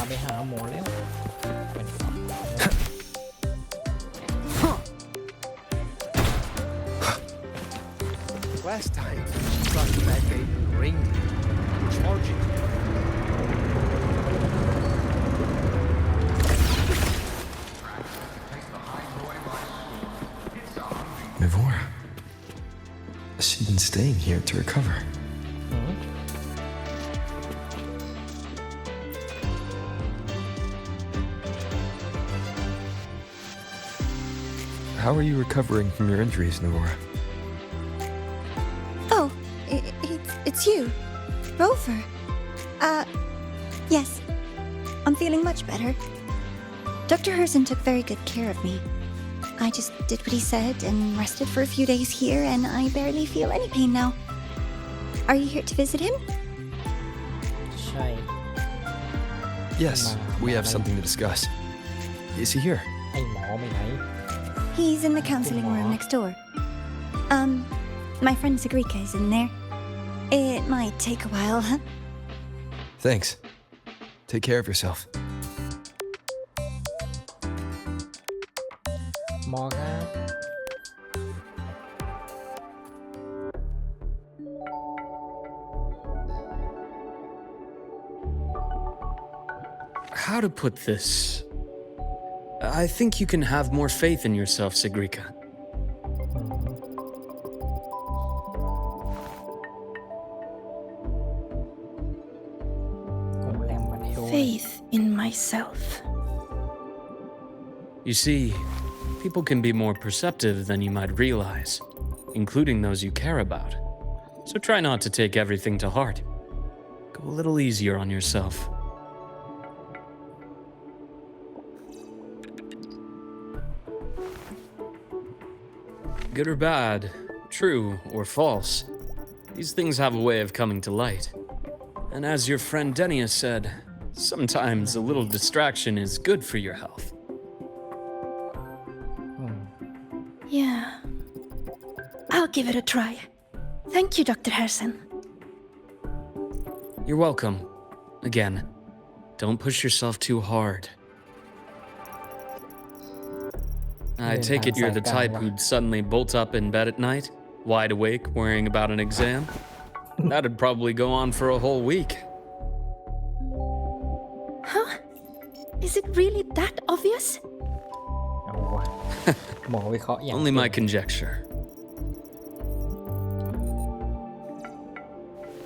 ไปหาหมอแล้ว Last time, got that baby ring. Charging. Mivora. She's been staying here to recover. How are you recovering from your injuries, Mivora? Oh, it's you, Rover. Yes. I'm feeling much better. Dr. Herzen took very good care of me. I just did what he said and rested for a few days here, and I barely feel any pain now. Are you here to visit him? ใช่ Yes, we have something to discuss. Is he here? ไอ้หมอไปไหน He's in the counseling room next door. My friend Sagrika is in there. It might take a while, huh? Thanks. Take care of yourself. หมอครับ How to put this? I think you can have more faith in yourself, Sagrika. Faith in myself. You see, people can be more perceptive than you might realize, including those you care about. So try not to take everything to heart. Go a little easier on yourself. Good or bad, true or false, these things have a way of coming to light. And as your friend Denia said, sometimes a little distraction is good for your health. Yeah. I'll give it a try. Thank you, Dr. Herzen. You're welcome. Again, don't push yourself too hard. I take it you're the type who'd suddenly bolt up in bed at night, wide awake, worrying about an exam? That'd probably go on for a whole week. Huh? Is it really that obvious? เอาวะ หมอวิเคราะห์อย่าง Only my เก่ง conjecture.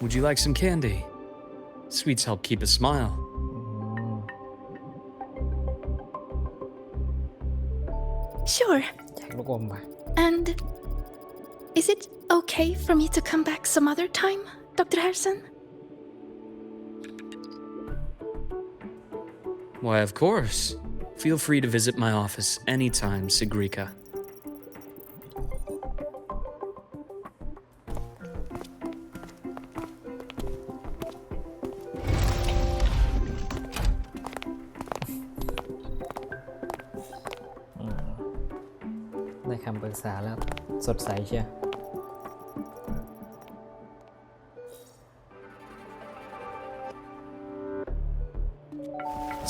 Would you like some candy? Sweets help keep a smile. Sure. แจกลูกอมไป And is it okay for me to come back some other time, Dr. Herzen? Why, of course. Feel free to visit my office anytime, Sagrika. Mm. ได้คำปรึกษาแล้ว สดใสเชียว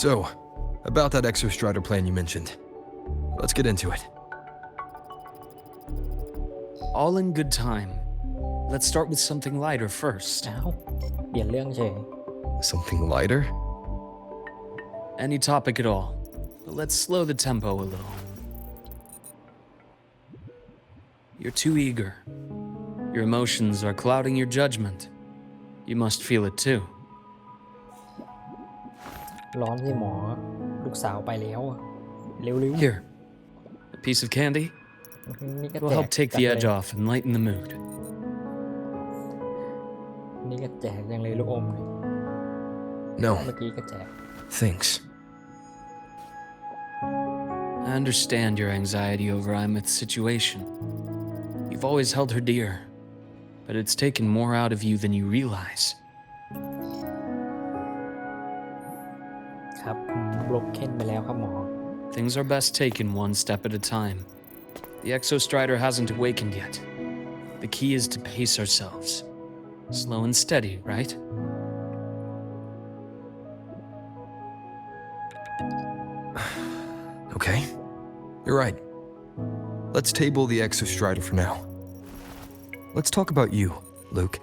So, about that exostrider plan you mentioned. Let's get into it. All in good time. Let's start with something lighter first. เอ้าเปลี่ยนเรื่องเฉย Something lighter? Any topic at all. But let's slow the tempo a little. You're too eager. Your emotions are clouding your judgment. You must feel it too. ร้อนสิหมอ ลูกสาวไปแล้วอะเร็ว Here, a piece of candy. ๆนี่ก็ It will แจก help take จัง the เลย edge off and lighten the mood. นี่ก็แจกยังเลยลูกอมเลย No, เมื่อกี้ก็แจก thanks. I understand your anxiety over Imeth's situation. You've always held her dear, but it's taken more out of you than you realize. ครับผมบล็อกเค้นไปแล้วครับหมอ Things are best taken one step at a time. The exostrider hasn't awakened yet. The key is to pace ourselves. Slow and steady, right? Okay, you're right. Let's table the exostrider for now. Let's talk about you, Luke.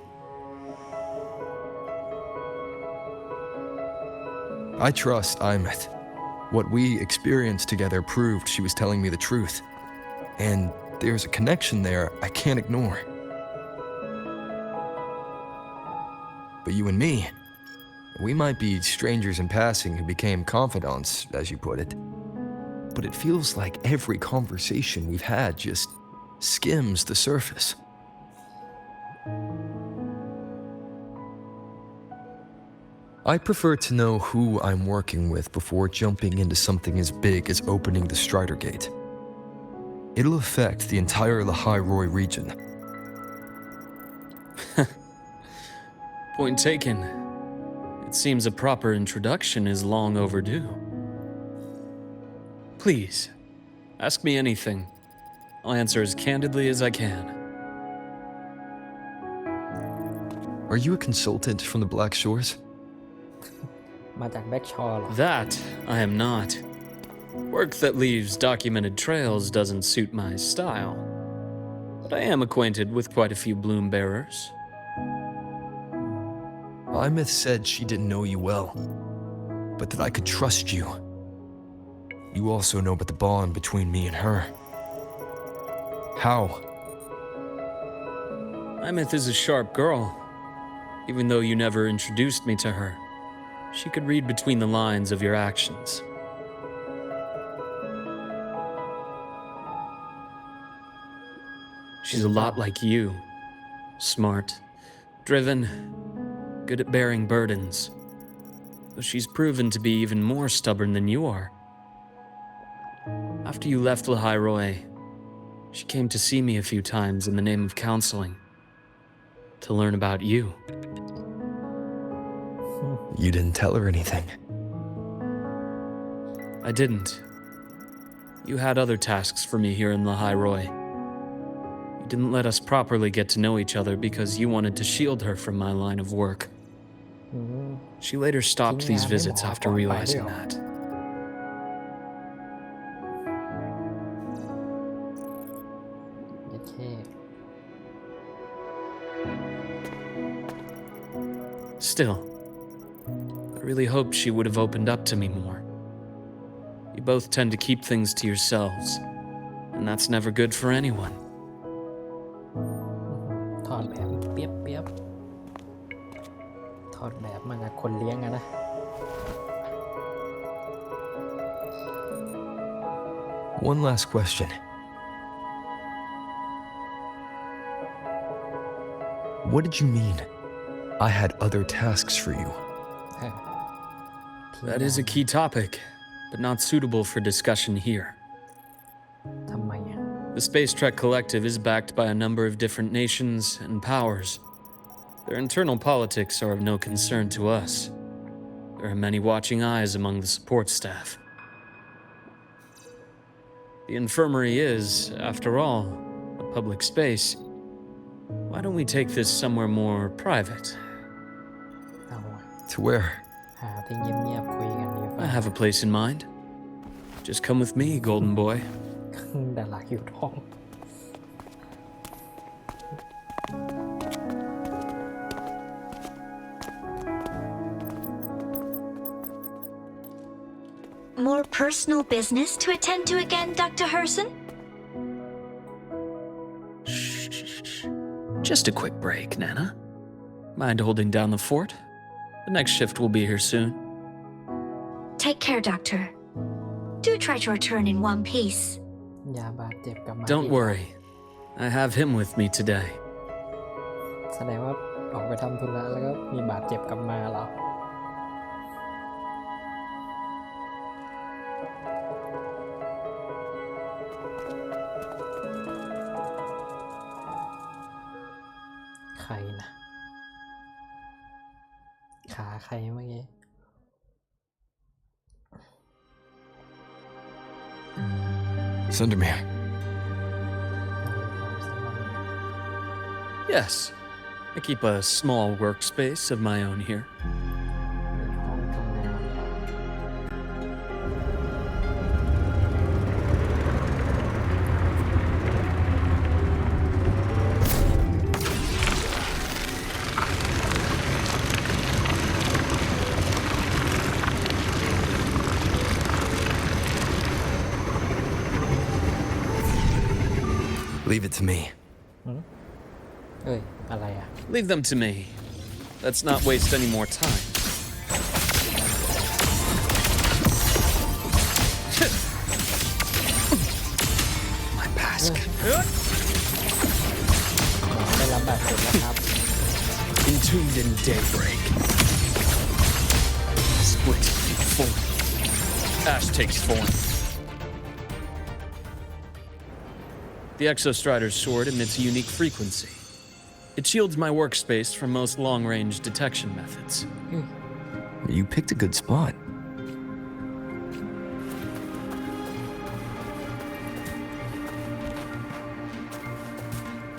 I trust Imeth. What we experienced together proved she was telling me the truth. And there's a connection there I can't ignore. But you and me, we might be strangers in passing who became confidants, as you put it. But it feels like every conversation we've had just skims the surface. I prefer to know who I'm working with before jumping into something as big as opening the Strider Gate. It'll affect the entire Lehigh Roy region. Point taken. It seems a proper introduction is long overdue. Please, ask me anything. I'll answer as candidly as I can. Are you a consultant from the Black Shores? มาจากแบ็กชอร์เหรอ That I am not. Work that leaves documented trails doesn't suit my style. But I am acquainted with quite a few bloom bearers. Imeth said she didn't know you well, but that I could trust you. You also know about the bond between me and her. How? Imeth is a sharp girl. Even though you never introduced me to her, she could read between the lines of your actions. She's a lot like you. Smart, driven, good at bearing burdens. Though she's proven to be even more stubborn than you are. After you left Lehigh Roy, she came to see me a few times in the name of counseling. To learn about you. You didn't tell her anything. I didn't. You had other tasks for me here in Lehigh Roy. You didn't let us properly get to know each other because you wanted to shield her from my line of work. She later stopped these visits after realizing that. Still, I really hoped she would have opened up to me more. You both tend to keep things to yourselves, and that's never good for anyone. ถอดแบบเปียบถอดแบบมาจากคนเลี้ยงอะนะ One last question. What did you mean? I had other tasks for you. That is a key topic, but not suitable for discussion here. ทำไมอะ The Space Trek Collective is backed by a number of different nations and powers. Their internal politics are of no concern to us. There are many watching eyes among the support staff. The infirmary is, after all, a public space. Why don't we take this somewhere more private? เอาอะ To where? หาที่เงียบๆคุยกันดีก I ว่า have a place in mind. Just come with me, golden boy. ดาราอยู่ท้อง More personal business to attend to again, Dr. Herson? Just a quick break, Nana. Mind holding down the fort? The next shift will be here soon. Take care, Doctor. Do try to return in one piece. ยาบาดเจ็บกลับมา Don't worry. I have him with me today. แสดงว่าออกไปทำธุระแล้วก็มีบาดเจ็บกลับมาเหรอ ใครนะ ขาใครเมื่อกี้ Sundermere. Yes. I keep a small workspace of my own here. ห้องทำงาน with me. เอ้ย อะไรอ่ะ Leave them to me. Let's not waste any more time. My basket. ได้รับบาดเจ็บแล้วครับ Entombed in daybreak. Split form. Ash takes form. The Exostrider's sword emits a unique frequency. It shields my workspace from most long-range detection methods. You picked a good spot.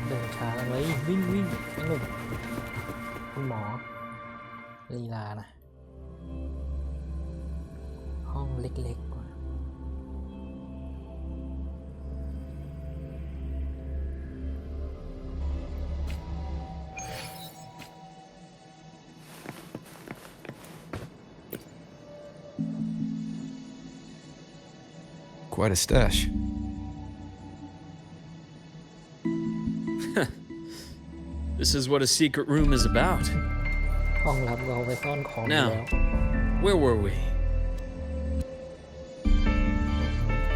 เดินช้าเลยวิ่งวิ่งสนุกคุณหมอลีลานะ ห้องเล็กๆกว่า Quite a stash. This is what a secret room is about. ห้องลับเราไปซ่อนของอยู่ Now, แล้ว where were we?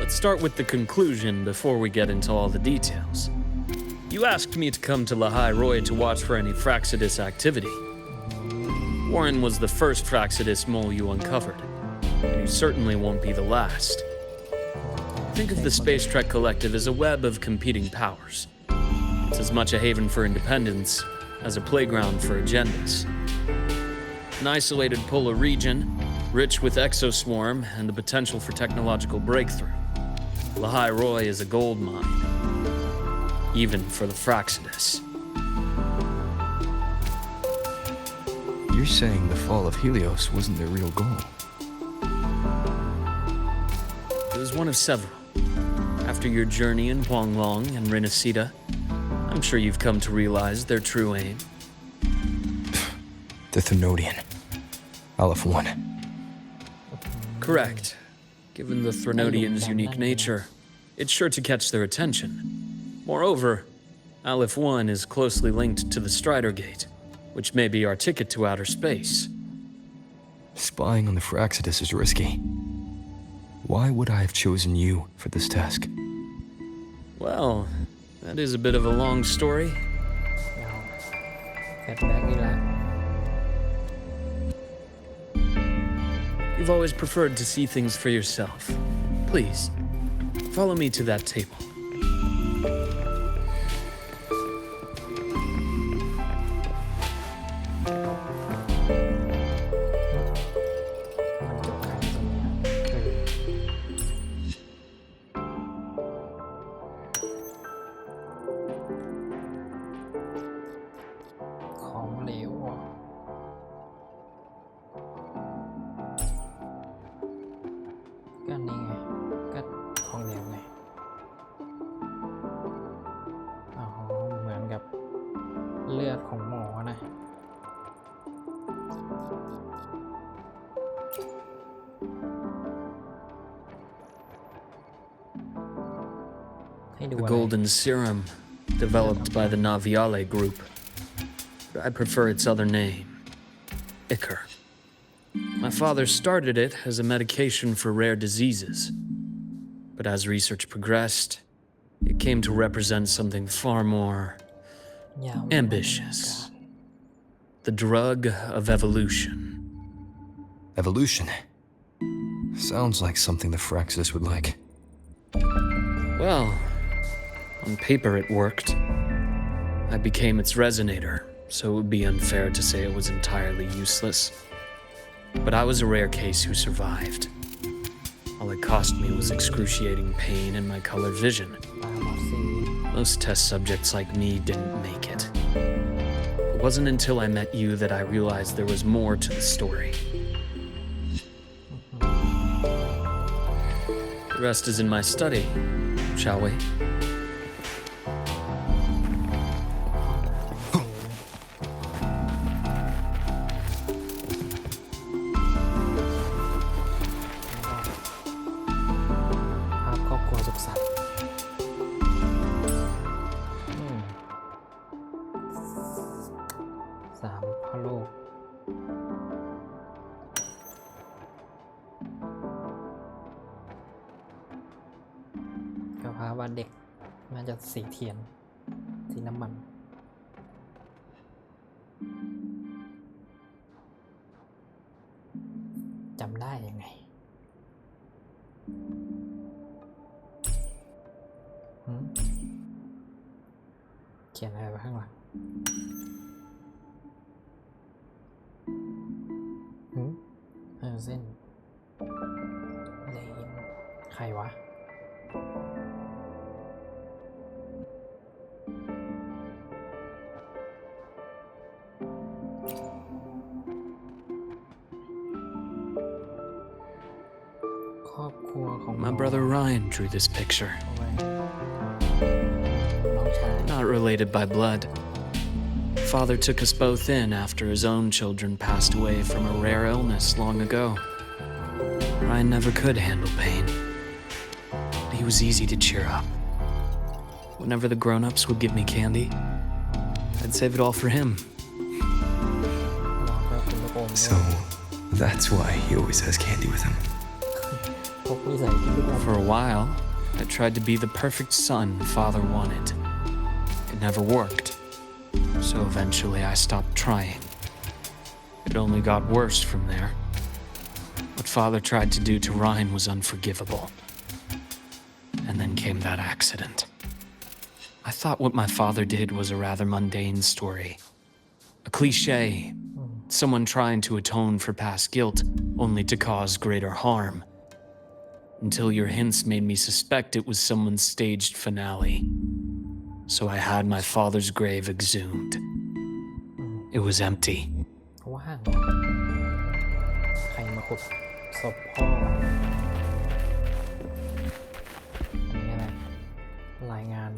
Let's start with the conclusion before we get into all the details. You asked me to come to Lahai Roy to watch for any Fraxidus activity. Warren was the first Fraxidus mole you uncovered, and you certainly won't be the last. Think of the Space Trek Collective as a web of competing powers. It's as much a haven for independence as a playground for agendas. An isolated polar region, rich with exoswarm and the potential for technological breakthrough. Lahai Roy is a gold mine, even for the Fraxidus. You're saying the fall of Helios wasn't their real goal. It was one of several. After your journey in Huanglong and Renacida, I'm sure you've come to realize their true aim. The Thenodian. Aleph 1. Correct. Given the Threnodian's unique nature, it's sure to catch their attention. Moreover, Aleph 1 is closely linked to the Strider Gate, which may be our ticket to outer space. Spying on the Fraxidus is risky. Why would I have chosen you for this task? Well, that is a bit of a long story. แฟลชแบ็กอีกแล้ว You've always preferred to see things for yourself. Please, follow me to that table. มันจบใครตรงเนี้ยของเหลวอ่ะก็นี่ไง ก็ของเหลวไง อ๋อ เหมือนกับเลือดของหมอนะ ให้ดู The อะไร golden serum, developed by the Naviale group. I prefer its other name, Ichor. My father started it as a medication for rare diseases. But as research progressed, it came to represent something far more ยาว ambitious. The drug of evolution. Evolution. Sounds like something the Fraxidus would like. Well, on paper it worked. I became its resonator, so it would be unfair to say it was entirely useless. But I was a rare case who survived. All it cost me was excruciating pain and my colored vision. ตาบอดสี Most test subjects like me didn't make it. It wasn't until I met you that I realized there was more to the story. The rest is in my study, shall we? ภาพครอบครัวสุขสันต์ 3พ่อลูกก็พาว่าเด็กน่าจะสีเทียนสีน้ำมันจำได้ยังไงเขียนอะไรไว้ข้างหลังเส้นเลนใครวะครอบครัวของ My brother Ryan drew this picture. น้องชาย Not related by blood. Father took us both in after his own children passed away from a rare illness long ago. Ryan never could handle pain. But he was easy to cheer up. Whenever the grown-ups would give me candy, I'd save it all for him. น้องก็คุณลูกอม So, that's why he always has candy with him. พกนิสัยที่ลูกอม For a while, I tried to be the perfect son Father wanted. It never worked. So eventually I stopped trying. It only got worse from there. What Father tried to do to Ryan was unforgivable. And then came that accident. I thought what my father did was a rather mundane story. A cliche. Someone trying to atone for past guilt, only to cause greater harm. Until your hints made me suspect it was someone's staged finale. So I had my father's grave exhumed. It was empty. ว่างใครมาขุดศพพ่ออันนี้อะไรรายงาน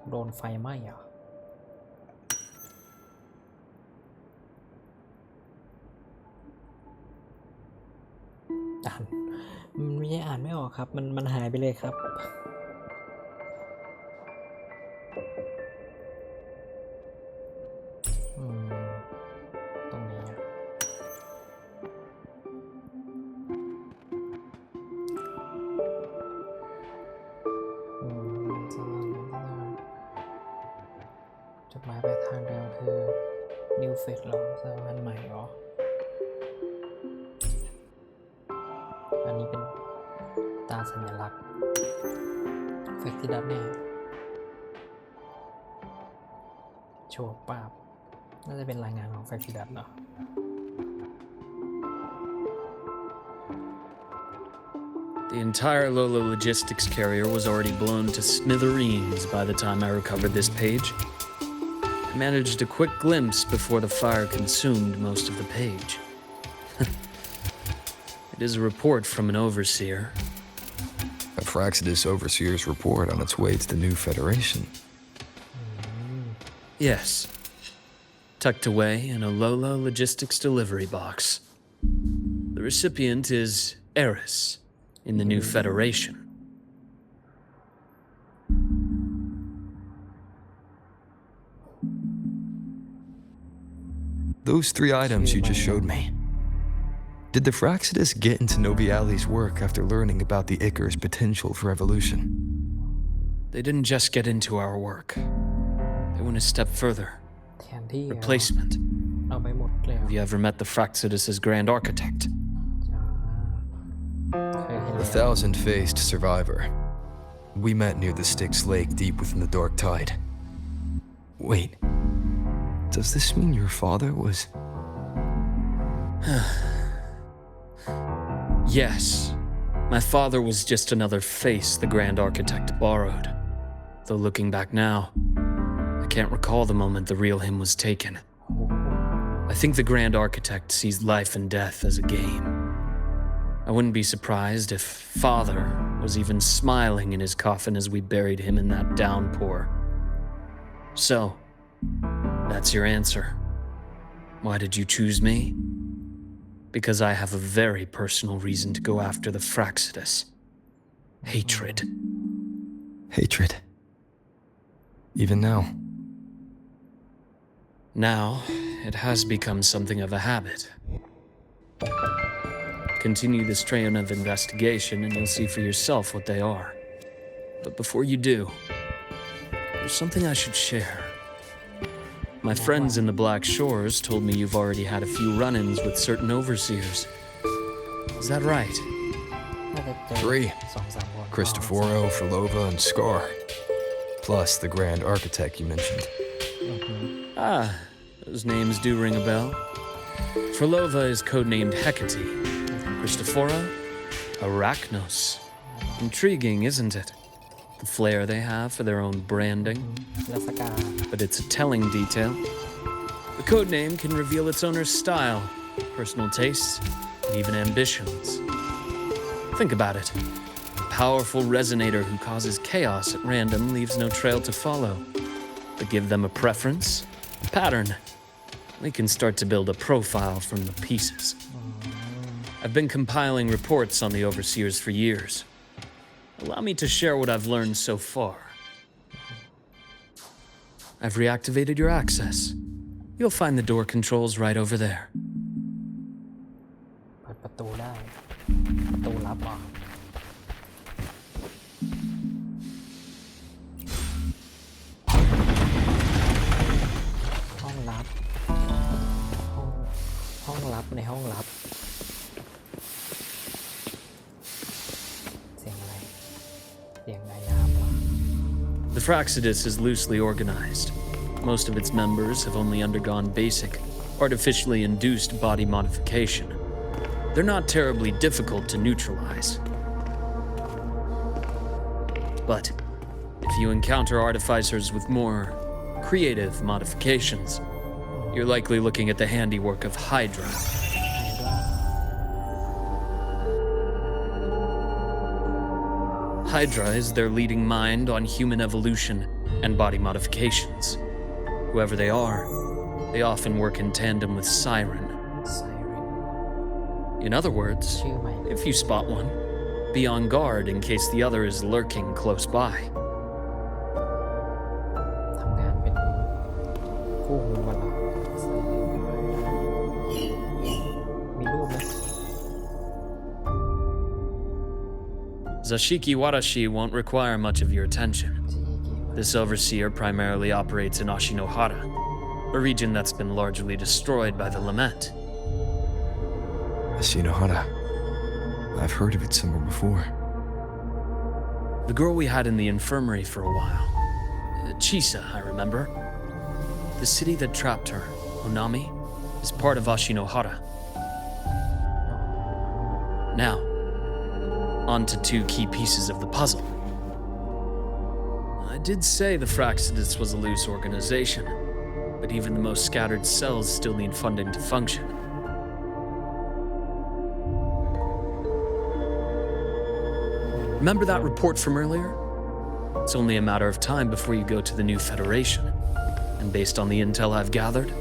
โดนไฟไหม้เหรออ่านมันไม่ใช่อ่านไม่ออกครับมันหายไปเลยครับตรงนี้จดหมายปลายทางเดิมคือ New Fate หรอสะพานใหม่หรออันนี้เป็นตาสัญลักษณ์เฟกติดัสเนี่ยโชว์ปาบน่าจะเป็นรายงานของเฟกติดัสเนาะ The entire Lola logistics carrier was already blown to smithereens by the time I recovered this page. I managed a quick glimpse before the fire consumed most of the page. It is a report from an overseer. A Fraxidus overseer's report on its way to the new Federation. Yes. Tucked away in a Lola logistics delivery box. The recipient is Eris in the new Federation. Those 3 items you just showed me. Did the Fraxidus get into Noviali's work after learning about the Icar's potential for evolution? They didn't just get into our work. They went a step further. แทนที่ Replacement. เอาไปหมดเลย Have you ever met the Fraxidus' Grand Architect? เคยเห็น The thousand-faced survivor. We met near the Styx Lake deep within the dark tide. Wait. Does this mean your father was... Yes. My father was just another face the Grand Architect borrowed. Though looking back now, I can't recall the moment the real him was taken. I think the Grand Architect sees life and death as a game. I wouldn't be surprised if Father was even smiling in his coffin as we buried him in that downpour. So, that's your answer. Why did you choose me? Because I have a very personal reason to go after the Fraxidus. Hatred. Hatred? Even now? Now, it has become something of a habit. Continue this train of investigation and you'll see for yourself what they are. But before you do, there's something I should share. My friends in the Black Shores told me you've already had a few run-ins with certain overseers. Is that right? น่าจะเจอ Three. 2-3 คน Cristoforo, Frolova, and Scar. Plus the Grand Architect you mentioned. Ah, those names do ring a bell. Frolova is codenamed Hecate. Cristoforo, Arachnos. Intriguing, isn't it? The flair they have for their own branding. แล้วสกา But it's a telling detail. The codename can reveal its owner's style, personal tastes, and even ambitions. Think about it. A powerful resonator who causes chaos at random leaves no trail to follow. But give them a preference, a pattern. We can start to build a profile from the pieces. I've been compiling reports on the overseers for years. Allow me to share what I've learned so far. I've reactivated your access. You'll find the door controls right over there. เปิดประตูได้ ประตูลับอ่ะห้องลับ ห้องลับในห้องลับ เสียงอะไร เสียงนายน้ำเหรอ The Fraxidus is loosely organized. Most of its members have only undergone basic, artificially induced body modification. They're not terribly difficult to neutralize. But if you encounter artificers with more creative modifications, you're likely looking at the handiwork of Hydra. Hydra is their leading mind on human evolution and body modifications. Whoever they are, they often work in tandem with Siren. In other words, ชื่อใหม่ if you spot one, be on guard in case the other is lurking close by. ทำงานเป็นคู่หูกันเหรอมีรูปไหม Zashiki Warashi won't require much of your attention. This overseer primarily operates in Ashinohara, a region that's been largely destroyed by the lament. Ashinohara. I've heard of it somewhere before. The girl we had in the infirmary for a while. Chisa, I remember. The city that trapped her, Onami, is part of Ashinohara. Now, on to two key pieces of the puzzle. I did say the Fraxidus was a loose organization, but even the most scattered cells still need funding to function. Remember that report from earlier? It's only a matter of time before you go to the new Federation. And based on the intel I've gathered,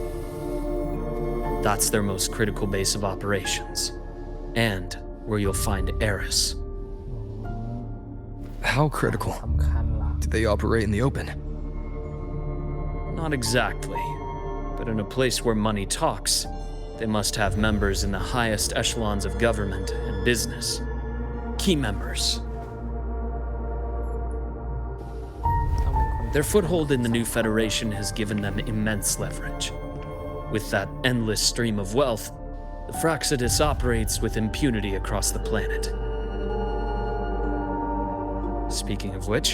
that's their most critical base of operations. And where you'll find Eris. How critical? สำคัญล่ะ Do they operate in the open? Not exactly. But in a place where money talks, they must have members in the highest echelons of government and business. Key members. ต้องเป็นคน Their foothold in the new Federation has given them immense leverage. With that endless stream of wealth, the Fraxidus operates with impunity across the planet. Speaking of which,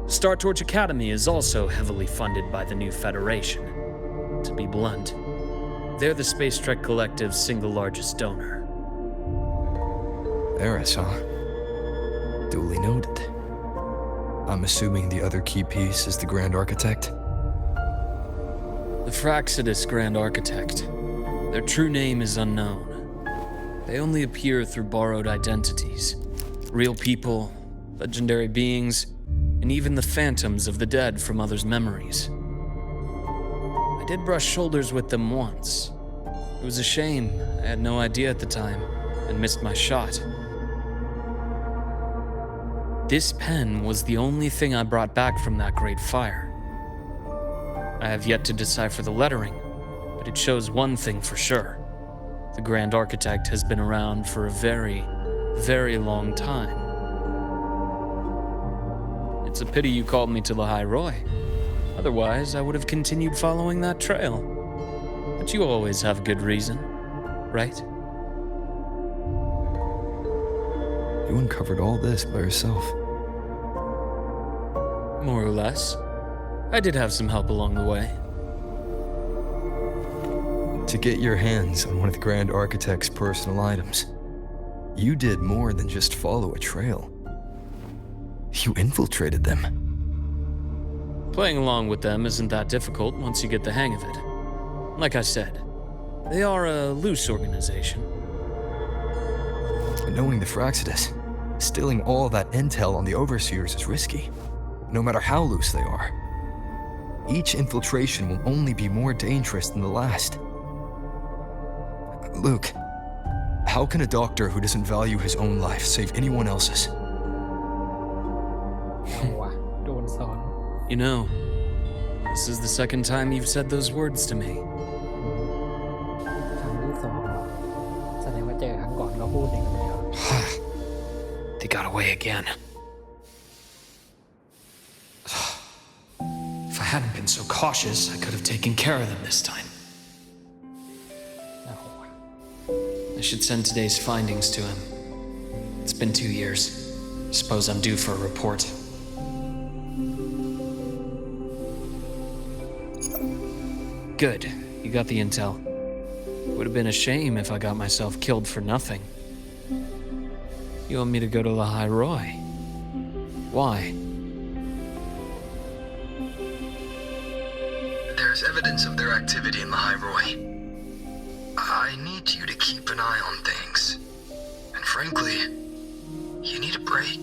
Star Torch Academy is also heavily funded by the new Federation. To be blunt, they're the Space Trek Collective's single largest donor. Eris, huh? Duly noted. I'm assuming the other key piece is the Grand Architect? The Fraxidus Grand Architect. Their true name is unknown. They only appear through borrowed identities. Real people, legendary beings, and even the phantoms of the dead from others' memories. I did brush shoulders with them once. It was a shame. I had no idea at the time and missed my shot. This pen was the only thing I brought back from that great fire. I have yet to decipher the lettering, but it shows one thing for sure. The Grand Architect has been around for a very, very long time. It's a pity you called me to the High Roy. Otherwise, I would have continued following that trail. But you always have good reason, right? You uncovered all this by yourself. More or less. I did have some help along the way. To get your hands on one of the Grand Architect's personal items, you did more than just follow a trail. You infiltrated them. Playing along with them isn't that difficult once you get the hang of it. Like I said, they are a loose organization. But knowing the Fraxidus, stealing all that intel on the Overseers is risky, no matter how loose they are. Each infiltration will only be more dangerous than the last. Luke, how can a doctor who doesn't value his own life save anyone else's? เอาวะโดนสอน You know, this is the second time you've said those words to me. ครั้งที่สองเหรอแสดงว่าเจอครั้งก่อนก็พูดอย่างเดียว They got away again. If I hadn't been so cautious, I could have taken care of them this time. โอ้โห I should send today's findings to him. It's been 2 years. Suppose I'm due for a report. Good. You got the intel. Would have been a shame if I got myself killed for nothing. You want me to go to the High Roy? Why? There's evidence of their activity in the High Roy. I need you to keep an eye on things. And frankly, you need a break.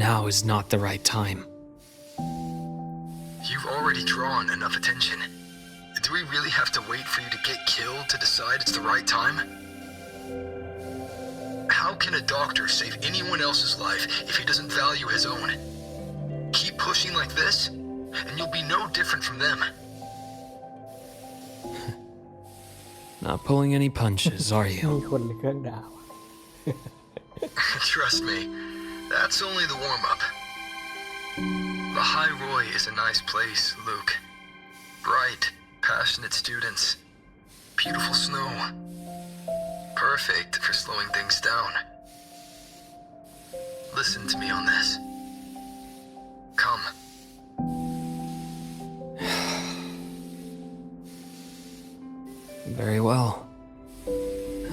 Now is not the right time. You've already drawn enough attention. Do we really have to wait for you to get killed to decide it's the right time? How can a doctor save anyone else's life if he doesn't value his own? Keep pushing like this, and you'll be no different from them. Not pulling any punches, are มี you? คนเครื่องดาว Trust me, that's only the warm-up. The High Roy is a nice place, Luke. Bright, passionate students. Beautiful snow. Perfect for slowing things down. Listen to me on this. Come. Very well.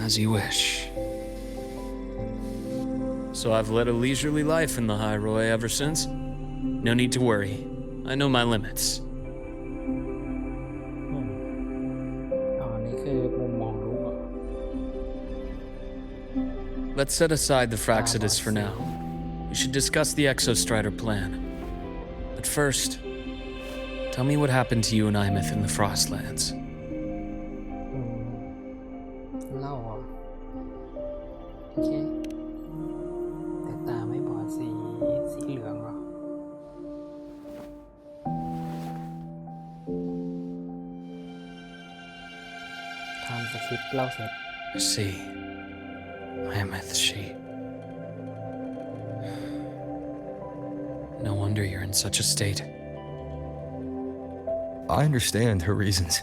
As you wish. So I've led a leisurely life in the High Roy ever since. No need to worry. I know my limits. อ๋อนี่คือมุมมองลูกเหรอ Let's set aside the Fraxidus for now. We should discuss the Exostrider plan. But first, tell me what happened to you and Imeth in the Frostlands. เล่าเหรอโอเคแต่ตาไม่บอดสีเหลืองเหรอทำสคริปต์เล่าเสร็จ I see. Imeth, she. No wonder you're in such a state. I understand her reasons.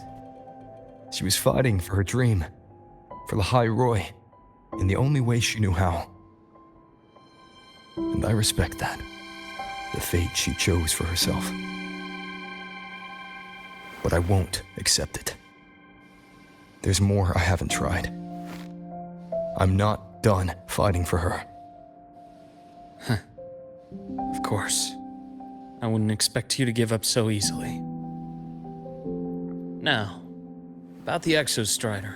She was fighting for her dream, for the High Roy, in the only way she knew how. And I respect that, the fate she chose for herself. But I won't accept it. There's more I haven't tried. I'm not done fighting for her. Of course. I wouldn't expect you to give up so easily. Now, about the Exostrider.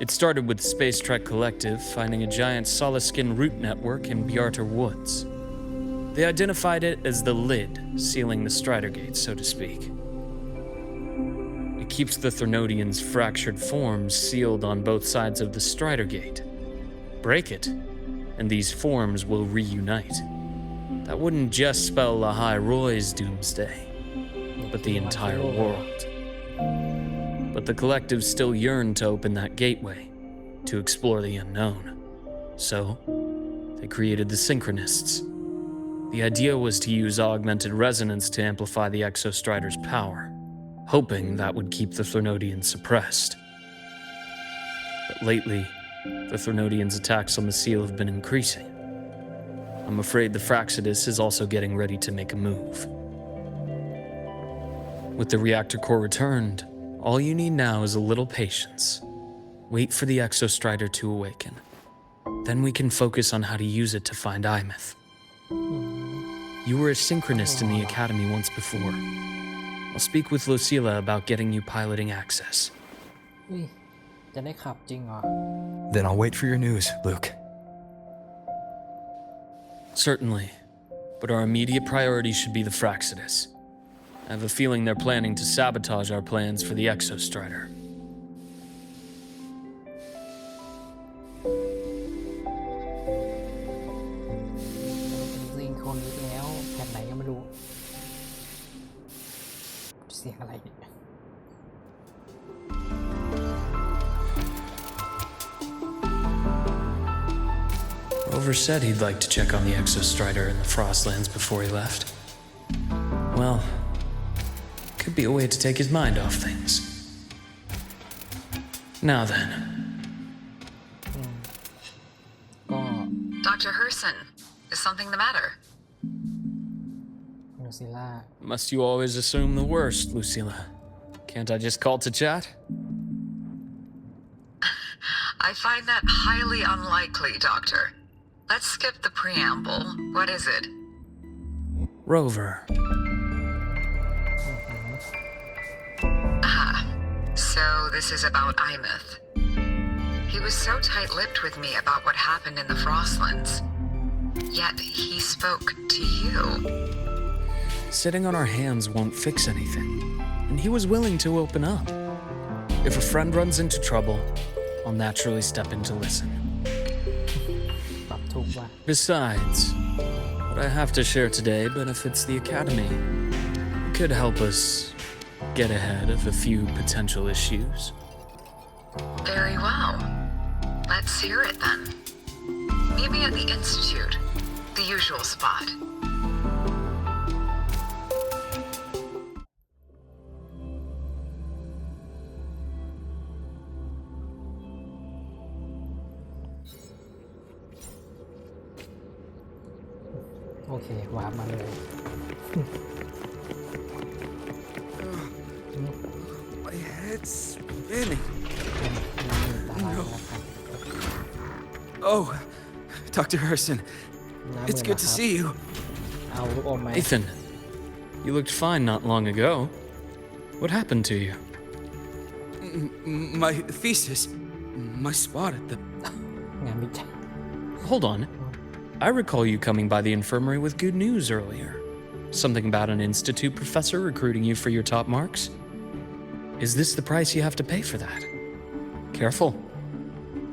It started with Space Trek Collective finding a giant solid-skin root network in Bjarter Woods. They identified it as the lid sealing the Strider Gate, so to speak. It keeps the Thernodians' fractured forms sealed on both sides of the Strider Gate. Break it, and these forms will reunite. That wouldn't just spell the High Roy's doomsday, but the entire world. But the collective still yearned to open that gateway, to explore the unknown. So, they created the Synchronists. The idea was to use augmented resonance to amplify the Exostrider's power, hoping that would keep the Threnodians suppressed. But lately, the Threnodians' attacks on the seal have been increasing. I'm afraid the Fraxidus is also getting ready to make a move. With the reactor core returned, all you need now is a little patience. Wait for the Exostrider to awaken. Then we can focus on how to use it to find Imeth. You were a synchronist in the academy once before. I'll speak with Lucilla about getting you piloting access. อุ้ยจะได้ขับจริงเหรอ Then I'll wait for your news, Luke. Certainly, but our immediate priority should be the Fraxidus. I have a feeling they're planning to sabotage our plans for the Exostrider. ซิงโครนิสแล้วแผ่นไหนก็ไม่รู้เสียงอะไรเนี่ย Rover said he'd like to check on the Exostrider in the Frostlands before he left. Well, could be a way to take his mind off things. Now then. ก็ Dr. Herson, is something the matter? ลูซิล่า Must you always assume the worst, Lucilla? Can't I just call to chat? I find that highly unlikely, Doctor. Let's skip the preamble. What is it? Rover. So this is about Imeth. He was so tight-lipped with me about what happened in the Frostlands. Yet he spoke to you. Sitting on our hands won't fix anything, and he was willing to open up. If a friend runs into trouble, I'll naturally step in to listen. ปรับถูกว่ะ Besides, what I have to share today benefits the Academy. It could help us get ahead of a few potential issues. Very well. Let's hear it then. Meet me at the Institute, the usual spot. Okay, วาร์ปมาเลย My head's spinning. ตาลายแล้วครับ Oh, Dr. Herson, น้ำ it's มือ good to นะครับ see you. เอาลูกอมไหม Nathan, you looked fine not long ago. What happened to you? My thesis, my spot at the... งานวิจัย Hold on. I recall you coming by the infirmary with good news earlier. Something about an institute professor recruiting you for your top marks? Is this the price you have to pay for that? Careful.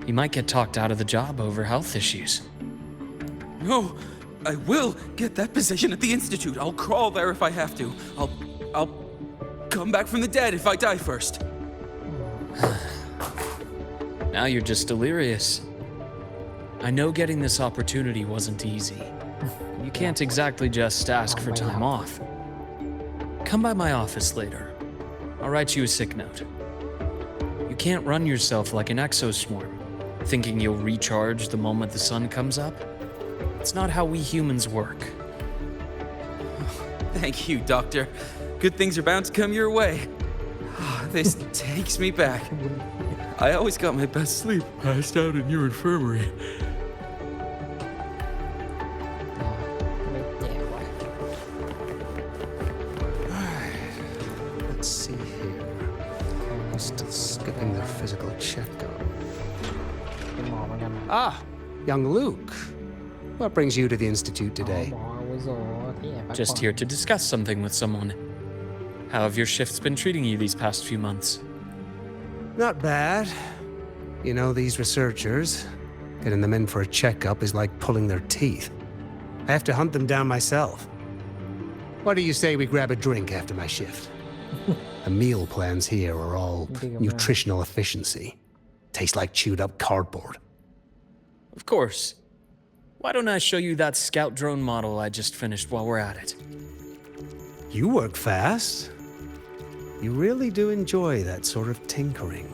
You might get talked out of the job over health issues. No, I will get that position at the Institute. I'll crawl there if I have to. I'll come back from the dead if I die first. Now you're just delirious. I know getting this opportunity wasn't easy. You can't exactly just ask for time off. Come by my office later. I'll write you a sick note. You can't run yourself like an exoswarm, thinking you'll recharge the moment the sun comes up. It's not how we humans work. Thank you, Doctor. Good things are bound to come your way. This takes me back. I always got my best sleep passed out in your infirmary. ไม่แย่ว่ะ Let's see here. Still skipping the physical checkup. เป็นหมอเหมือนกันนะ Ah, young Luke. What brings you to the Institute อ๋อ today? หมออาวุโสที่แอบพัก Just ผ่อน here to discuss something with someone. How have your shifts been treating you these past few months? Not bad. You know, these researchers, getting them in for a checkup is like pulling their teeth. I have to hunt them down myself. What do you say we grab a drink after my shift? The meal plans here are all nutritional efficiency. Taste like chewed up cardboard. Of course. Why don't I show you that scout drone model I just finished while we're at it? You work fast. You really do enjoy that sort of tinkering.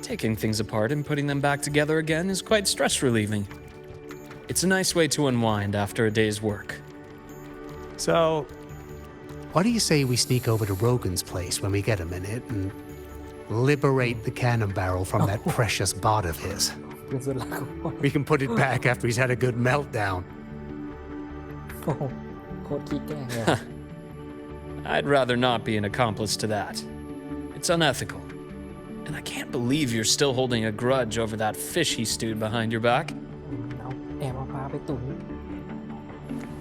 Taking things apart and putting them back together again is quite stress relieving. It's a nice way to unwind after a day's work. So, what do you say we sneak over to Rogan's place when we get a minute and liberate the cannon barrel from that precious bot of his? เป็นสุดละคน We can put it back after he's had a good meltdown. โอ้โหโคตรขี้แกล้งเลย I'd rather not be an accomplice to that. It's unethical. And I can't believe you're still holding a grudge over that fish he stewed behind your back. เอาแอบเอาปลาไปตุ๋น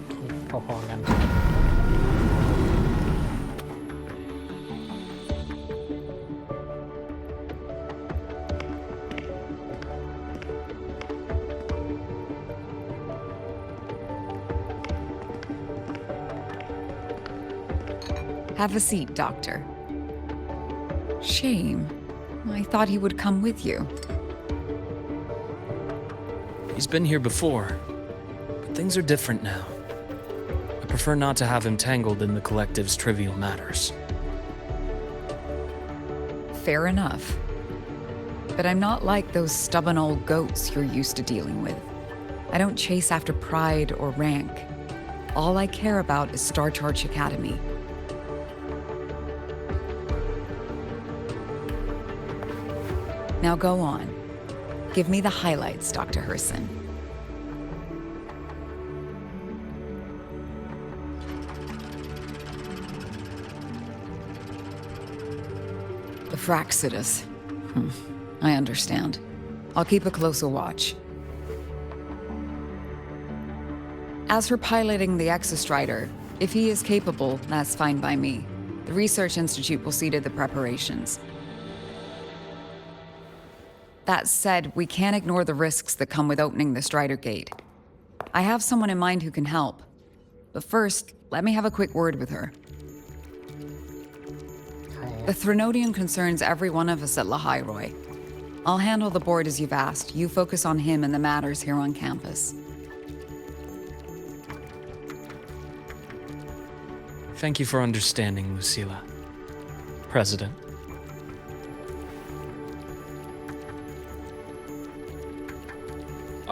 โอเคพอๆกัน Have a seat, Doctor. Shame. I thought he would come with you. He's been here before, but things are different now. I prefer not to have him tangled in the collective's trivial matters. Fair enough. But I'm not like those stubborn old goats you're used to dealing with. I don't chase after pride or rank. All I care about is Star Charge Academy. Now go on. Give me the highlights, Dr. Herson. The Fraxidus. I understand. I'll keep a closer watch. As for piloting the Exostrider, if he is capable, that's fine by me. The Research Institute will see to the preparations. That said, we can't ignore the risks that come with opening the Strider Gate. I have someone in mind who can help. But first, let me have a quick word with her. ใคร The Threnodian concerns every one of us at Lahairoi. I'll handle the board as you've asked. You focus on him and the matters here on campus. Thank you for understanding, Lucila. President.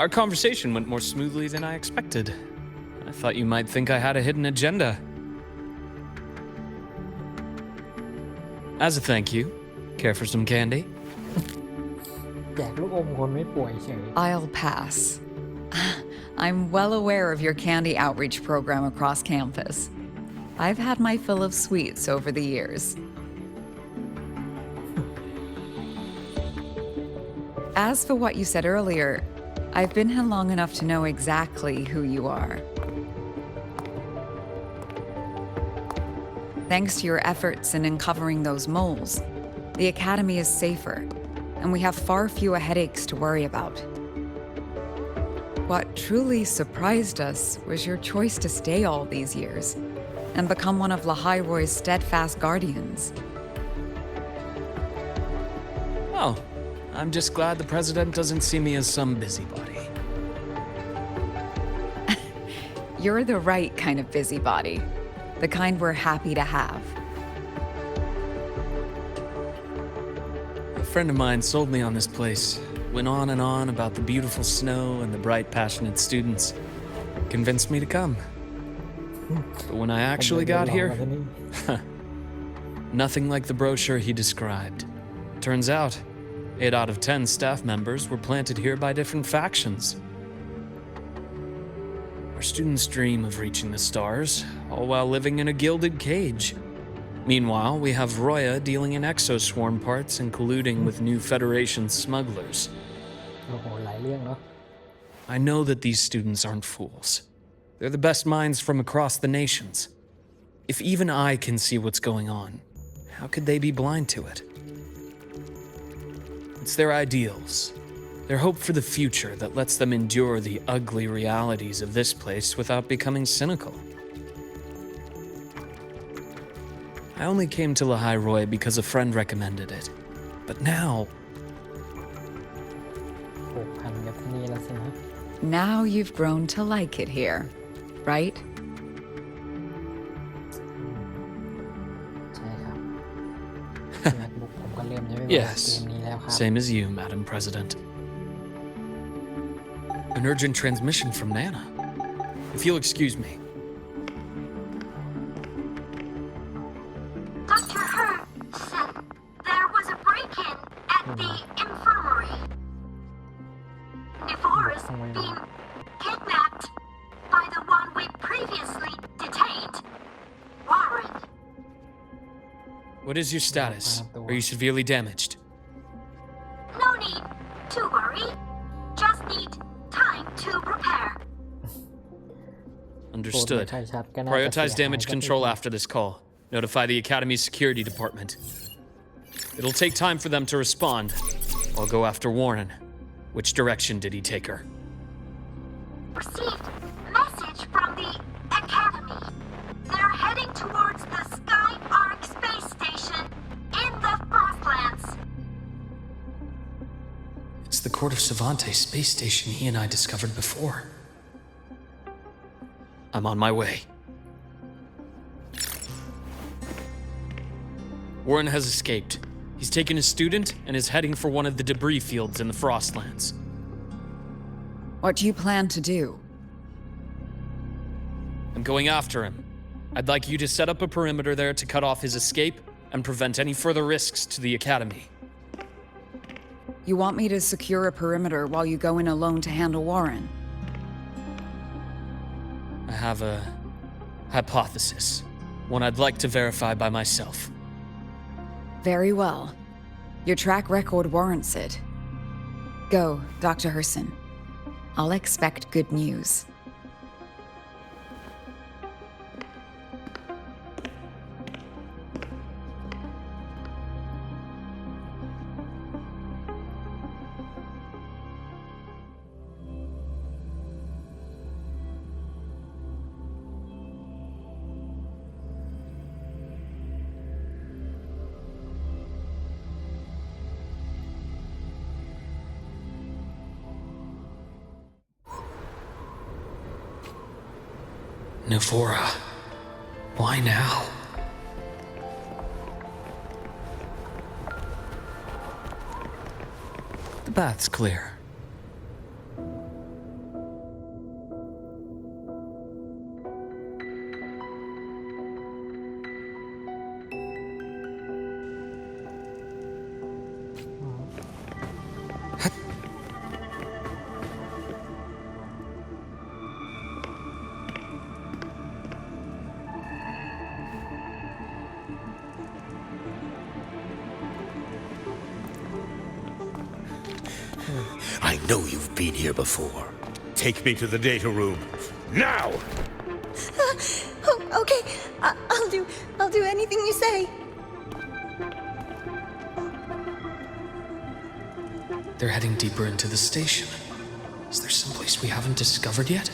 Our conversation went more smoothly than I expected. I thought you might think I had a hidden agenda. As a thank you, care for some candy? แจกลูกอมคนไม่ป่วยเฉย I'll pass. I'm well aware of your candy outreach program across campus. I've had my fill of sweets over the years. As for what you said earlier, I've been here long enough to know exactly who you are. Thanks to your efforts in uncovering those moles, the Academy is safer, and we have far fewer headaches to worry about. What truly surprised us was your choice to stay all these years and become one of Lahairoi's steadfast guardians. Oh, I'm just glad the president doesn't see me as some busybody. You're the right kind of busybody, the kind we're happy to have. A friend of mine sold me on this place, went on and on about the beautiful snow and the bright, passionate students, convinced me to come. But when I actually got here, nothing like the brochure he described. Turns out, 8 out of 10 staff members were planted here by different factions. Our students dream of reaching the stars, all while living in a gilded cage. Meanwhile, we have Roya dealing in exoswarm parts and colluding with new Federation smugglers. โอ้โหหลายเรื่องเนาะ I know that these students aren't fools. They're the best minds from across the nations. If even I can see what's going on, how could they be blind to it? It's their ideals, their hope for the future that lets them endure the ugly realities of this place without becoming cynical. I only came to Lahai Roy because a friend recommended it. But now, ผูกพันกับที่นี่แล้วสินะ Now you've grown to like it here, right? ใช่ครับ MacBook ผมก็เริ่มใช้เก yes, มนี้แล้วครับ same as you, Madam President. An urgent transmission from Nana. If you'll excuse me. Dr. Herr said there was a break-in at the infirmary. Nevora's being kidnapped by the one we previously detained, Warren. What is your status? Are you severely damaged? No need to worry. Just need time to prepare. Understood. Prioritize damage control after this call. Notify the Academy's security department. It'll take time for them to respond. I'll go after Warren. Which direction did he take her? Received message from the Academy. They're heading towards the Sky Arc space station in the Frostlands. It's the Court of Savante space station he and I discovered before. I'm on my way. Warren has escaped. He's taken a student and is heading for one of the debris fields in the Frostlands. What do you plan to do? I'm going after him. I'd like you to set up a perimeter there to cut off his escape and prevent any further risks to the Academy. You want me to secure a perimeter while you go in alone to handle Warren? I have a hypothesis, one I'd like to verify by myself. Very well. Your track record warrants it. Go, Dr. Herson. I'll expect good news. Nevora, why now? The bath's clear. I know you've been here before. Take me to the data room. Now! Okay, I'll do anything you say. They're heading deeper into the station. Is there someplace we haven't discovered yet?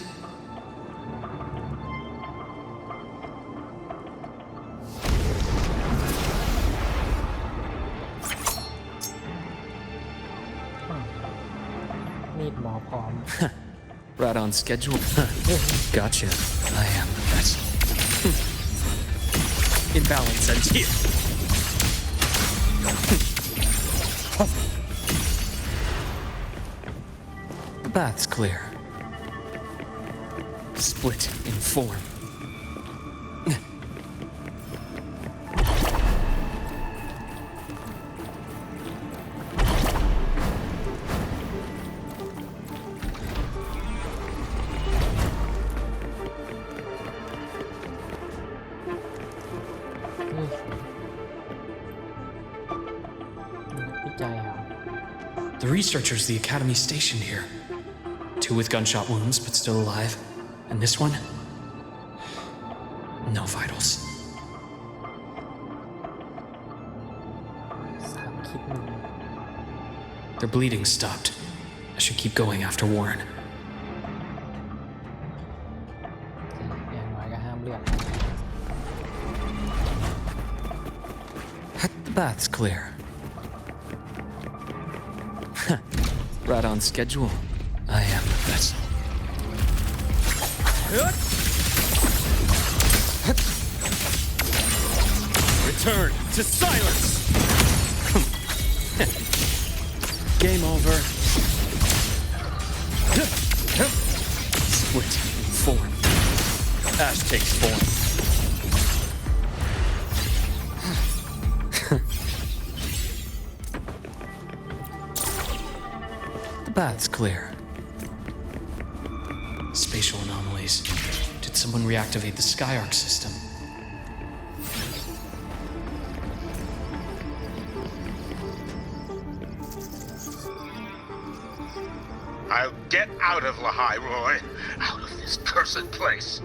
Right on schedule. Gotcha. I am the best. Imbalance ends here. The bath's clear. Split in form. The researchers the Academy stationed here. 2 with gunshot wounds, but still alive. And this one? No vitals. Their bleeding stopped. I should keep going after Warren. Path's clear. Right on schedule. I am the vessel. Return to silence! Game over. Split. Form. Ash takes form. The path's clear. Spatial anomalies. Did someone reactivate the Skyarc system? I'll get out of Lahai, Roy. Out of this cursed place.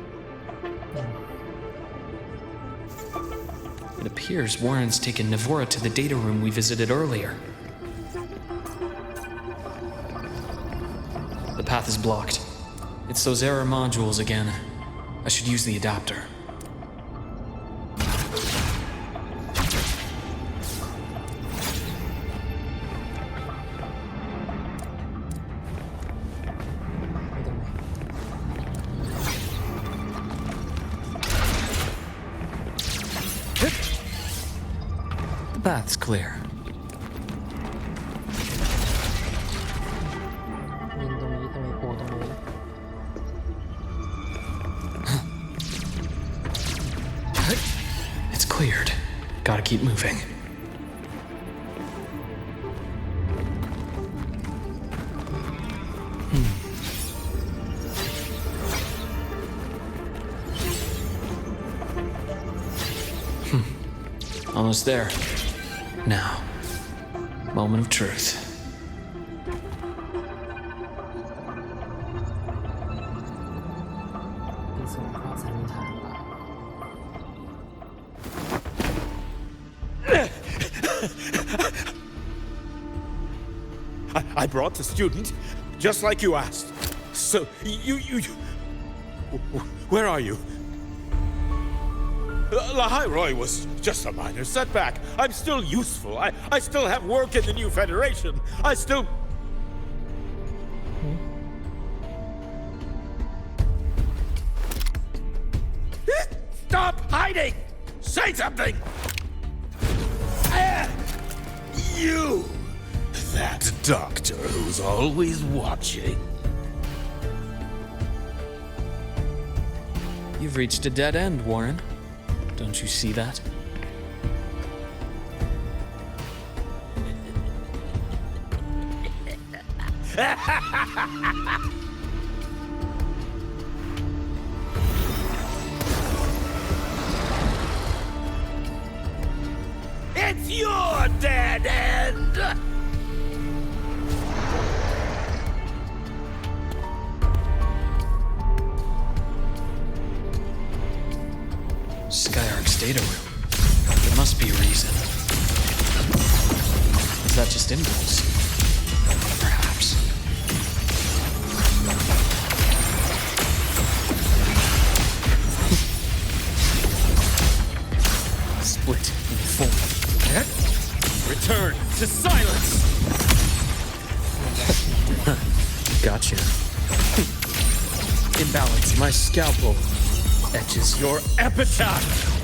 It appears Warren's taken Navora to the data room we visited earlier. The path is blocked. It's those error modules again. I should use the adapter. The path's clear. ยิงตรงนี้ทำไมโผล่ตรงนี้ It's cleared. Gotta keep moving. Almost there. Now, moment of truth. เป็นส่วนข้อสันนิษฐานว่า I brought the student, just like you asked. So, you... Where are you? Lahai Roy was just a minor setback. I'm still useful. I still have work in the new Federation. I still... Stop hiding! Say something! You! That doctor who's always watching. You've reached a dead end, Warren. Don't you see that? It's your dead end! Skyarc's data room. There must be a reason. Is that just impulse? Perhaps. Split in four. Return to silence! Gotcha. Imbalance. My scalpel etches your epitaph.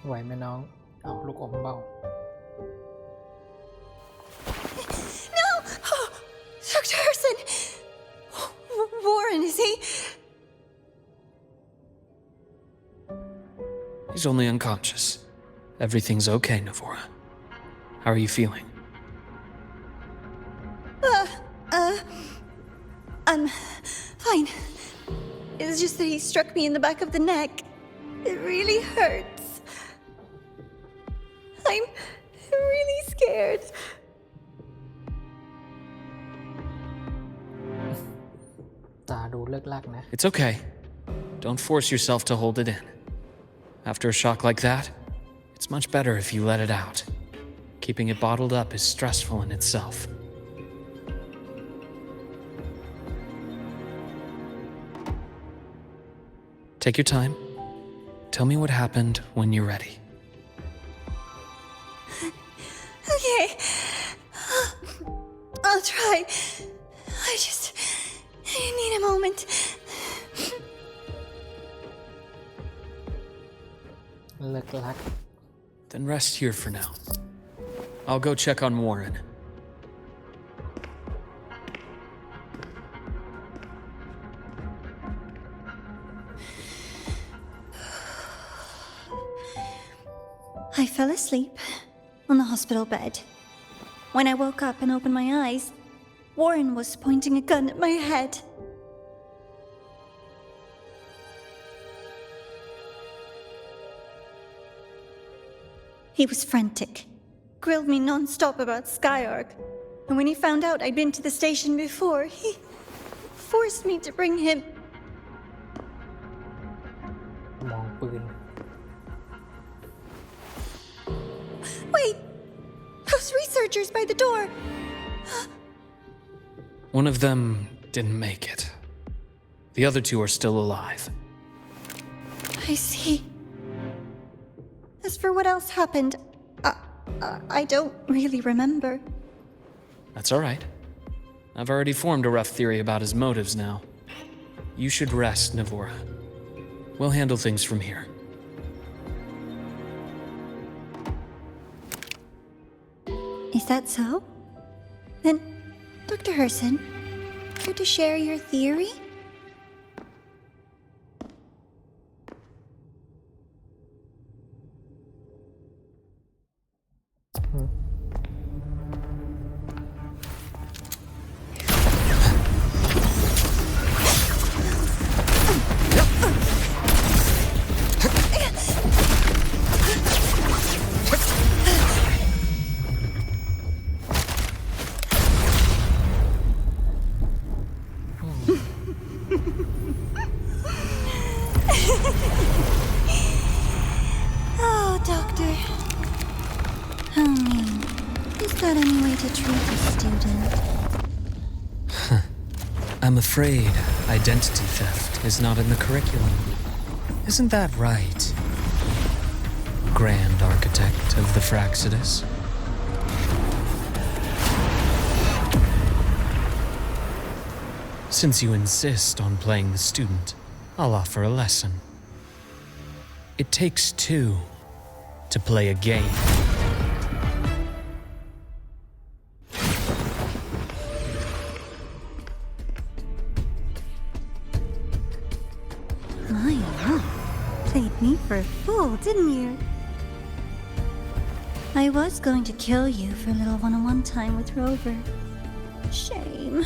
ไหวไหมน้อง เอาลูกอมเบา No! Dr. Herson! Warren, is he? He's only unconscious. Everything's okay, Navora. How are you feeling? I'm fine. It's just that he struck me in the back of the neck. It really hurts. I'm really scared. ตาดูเลิกลักนะ It's okay. Don't force yourself to hold it in. After a shock like that, It's much better if you let it out. Keeping it bottled up is stressful in itself. Take your time. Tell me what happened when you're ready. Okay. I'll try. I need a moment. Then rest here for now. I'll go check on Warren. I fell asleep on the hospital bed. When I woke up and opened my eyes, Warren was pointing a gun at my head. He was frantic, grilled me non-stop about Skyark, and when he found out I'd been to the station before, he forced me to bring him. มองปืน Wait! Those researchers by the door! One of them didn't make it. The other two are still alive. I see. As for what else happened, I don't really remember. That's all right. I've already formed a rough theory about his motives now. You should rest, Navora. We'll handle things from here. Is that so? Then, Dr. Herson, care to share your theory? Oh, Doctor. How mean. Is that any way to treat a student? I'm afraid identity theft is not in the curriculum. Isn't that right, Grand Architect of the Fraxidus? Since you insist on playing the student, I'll offer a lesson. It takes two to play a game. My, played me for a fool, didn't you? I was going to kill you for a little one-on-one time with Rover. Shame.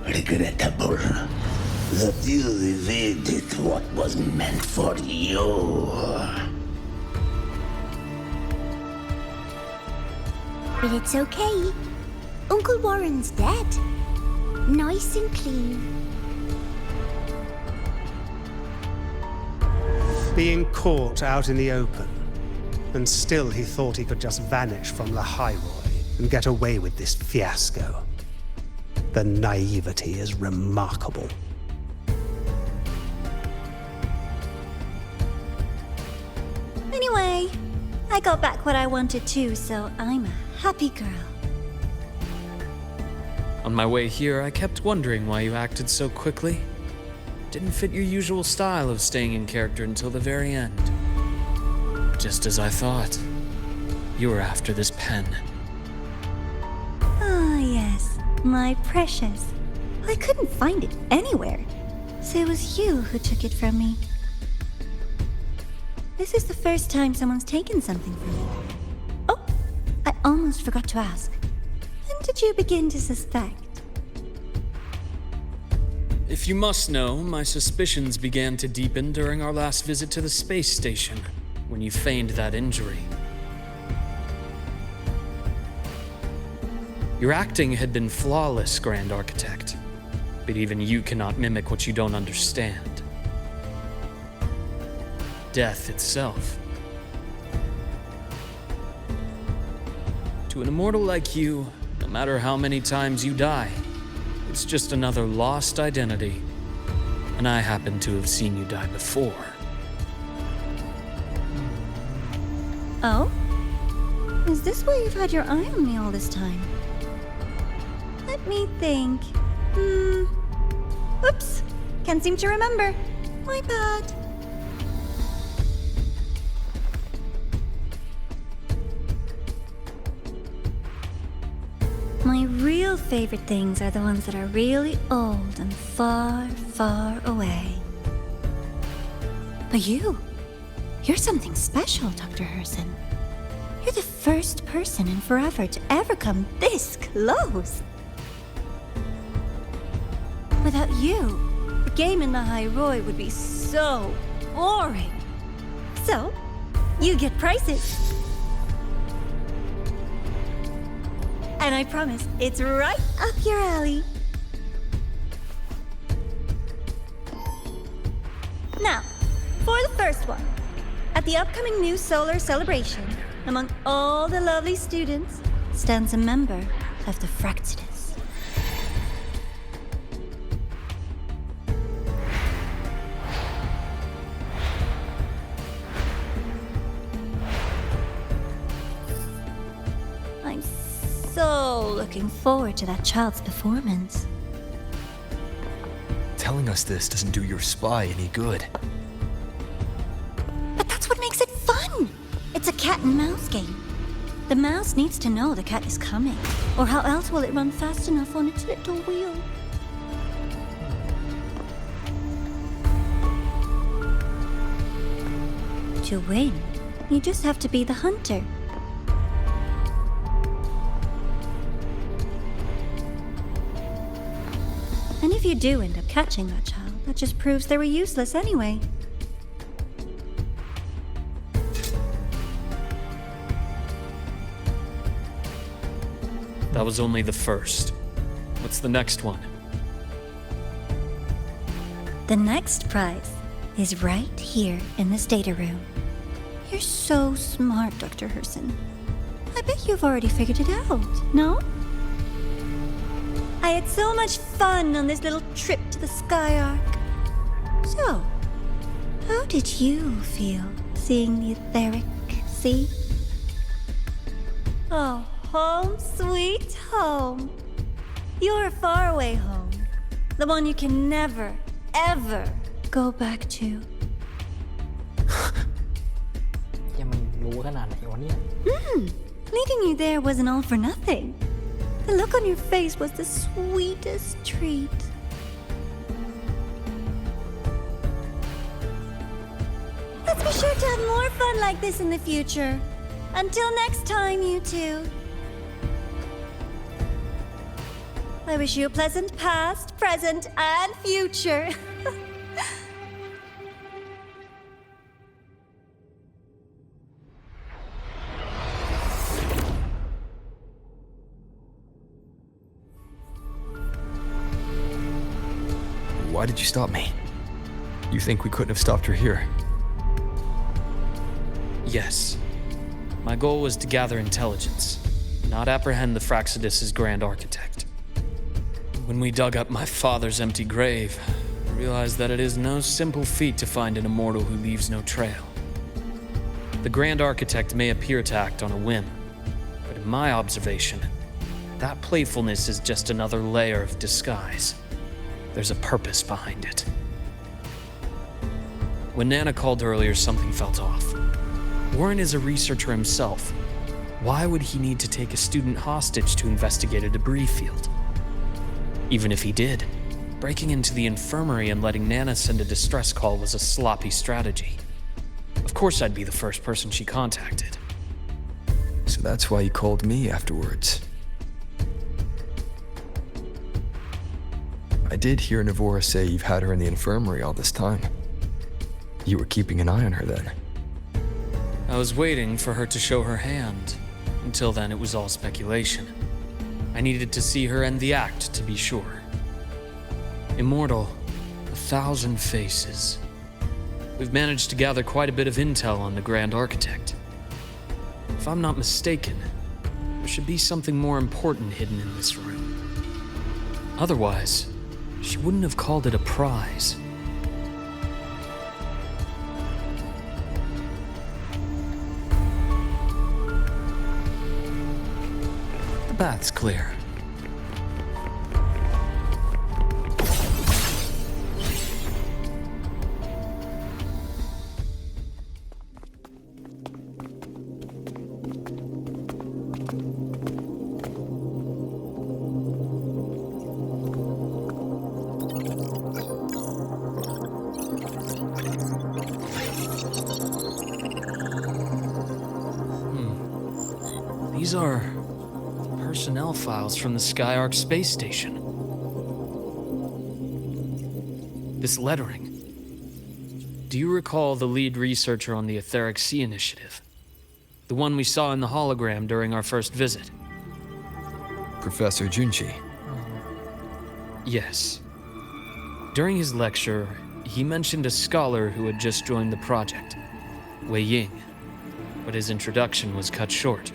Regrettable that you evaded what was meant for you. But it's okay. Uncle Warren's dead. Nice and clean. Being caught out in the open, and still he thought he could just vanish from the Highroy and get away with this fiasco. The naivety is remarkable. Anyway, I got back what I wanted too, so I'm a happy girl. On my way here, I kept wondering why you acted so quickly. Didn't fit your usual style of staying in character until the very end. Just as I thought. You were after this pen. Ah, yes. My precious. I couldn't find it anywhere. So it was you who took it from me. This is the first time someone's taken something from me. Oh, I almost forgot to ask. When did you begin to suspect? If you must know, my suspicions began to deepen during our last visit to the space station, when you feigned that injury. Your acting had been flawless, Grand Architect. But even you cannot mimic what you don't understand. Death itself. To an immortal like you, no matter how many times you die, it's just another lost identity. And I happen to have seen you die before. Oh? Is this why you've had your eye on me all this time? Let me think. Oops. Can't seem to remember. My bad. My real favorite things are the ones that are really old and far, far away. But you're something special, Dr. Herson. You're the first person in forever to ever come this close. Without you, the game in the High Roy would be so boring. So, you get prizes. And I promise, it's right up your alley. Now, for the first one. At the upcoming new solar celebration, among all the lovely students, stands a member of the Fractidus. I'm so looking forward to that child's performance. Telling us this doesn't do your spy any good. But that's what makes it fun! It's a cat and mouse game. The mouse needs to know the cat is coming, or how else will it run fast enough on its little wheel? To win, you just have to be the hunter. And if you do end up catching that child, that just proves they were useless anyway. That was only the first. What's the next one? The next prize is right here in this data room. You're so smart, Dr. Herson. I bet you've already figured it out, no? I had so much fun on this little trip to the Sky Arc. So, how did you feel seeing the etheric sea? Oh, home sweet home. Your faraway home. The one you can never, ever go back to. ยังมันรู้ขนาดไหนวะเนี่ย Leading you there wasn't all for nothing. The look on your face was the sweetest treat. Let's be sure to have more fun like this in the future. Until next time, you two. I wish you a pleasant past, present, and future. Why did you stop me? You think we couldn't have stopped her here? Yes. My goal was to gather intelligence, not apprehend the Fractidus' grand architect. When we dug up my father's empty grave, I realized that it is no simple feat to find an immortal who leaves no trail. The grand architect may appear to act on a whim, but in my observation, that playfulness is just another layer of disguise. There's a purpose behind it. When Nana called earlier, something felt off. Warren is a researcher himself. Why would he need to take a student hostage to investigate a debris field? Even if he did, breaking into the infirmary and letting Nana send a distress call was a sloppy strategy. Of course I'd be the first person she contacted. So that's why you called me afterwards. I did hear Navora say you've had her in the infirmary all this time. You were keeping an eye on her then. I was waiting for her to show her hand. Until then, it was all speculation. I needed to see her end the act to be sure. Immortal, 1,000 faces. We've managed to gather quite a bit of intel on the Grand Architect. If I'm not mistaken, there should be something more important hidden in this room. Otherwise, she wouldn't have called it a prize. The bath's clear. These are personnel files from the Skyark space station. This lettering. Do you recall the lead researcher on the Etheric Sea Initiative? The one we saw in the hologram during our first visit? Professor Junchi. Yes. During his lecture, he mentioned a scholar who had just joined the project, Wei Ying, but his introduction was cut short.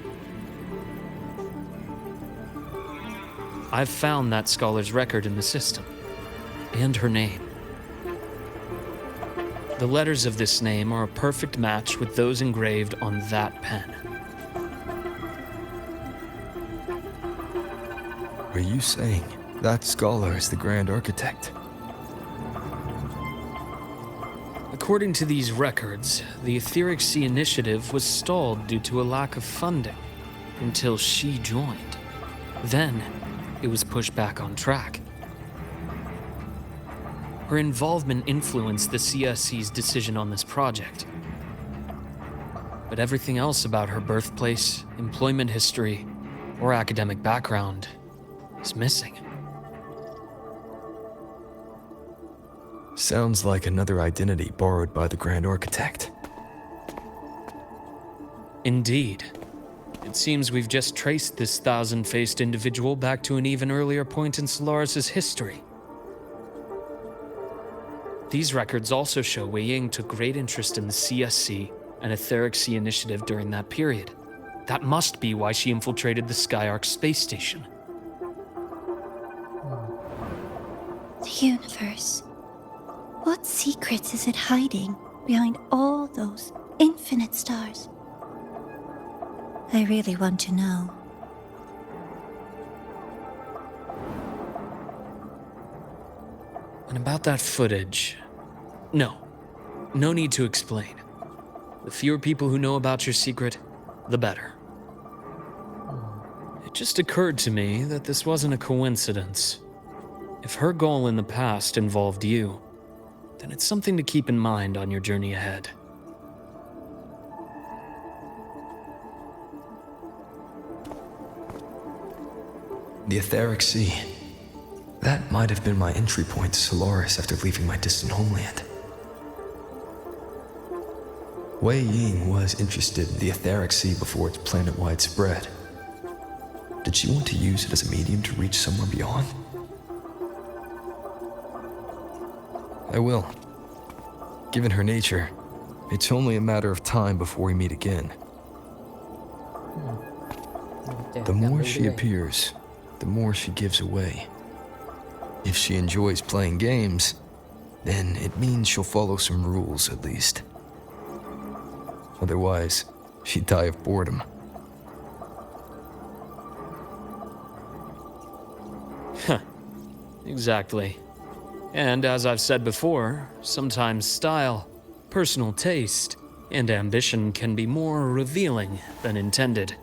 I've found that scholar's record in the system, and her name. The letters of this name are a perfect match with those engraved on that pen. Are you saying that scholar is the Grand Architect? According to these records, the Etheric Sea Initiative was stalled due to a lack of funding until she joined. Then, it was pushed back on track. Her involvement influenced the CSC's decision on this project. But everything else about her birthplace, employment history, or academic background is missing. Sounds like another identity borrowed by the Grand Architect. Indeed. It seems we've just traced this thousand-faced individual back to an even earlier point in Solaris' history. These records also show Wei Ying took great interest in the CSC and Etheric Sea Initiative during that period. That must be why she infiltrated the Skyark space station. The universe. What secrets is it hiding behind all those infinite stars? I really want to know. And about that footage, no need to explain. The fewer people who know about your secret, the better. It just occurred to me that this wasn't a coincidence. If her goal in the past involved you, then it's something to keep in mind on your journey ahead. The Etheric Sea. That might have been my entry point to Solaris after leaving my distant homeland. Wei Ying was interested in the Etheric Sea before its planet-wide spread. Did she want to use it as a medium to reach somewhere beyond? I will. Given her nature, it's only a matter of time before we meet again. The more she appears, the more she gives away. If she enjoys playing games, then it means she'll follow some rules at least. Otherwise, she'd die of boredom. Exactly. And as I've said before, sometimes style, personal taste, and ambition can be more revealing than intended.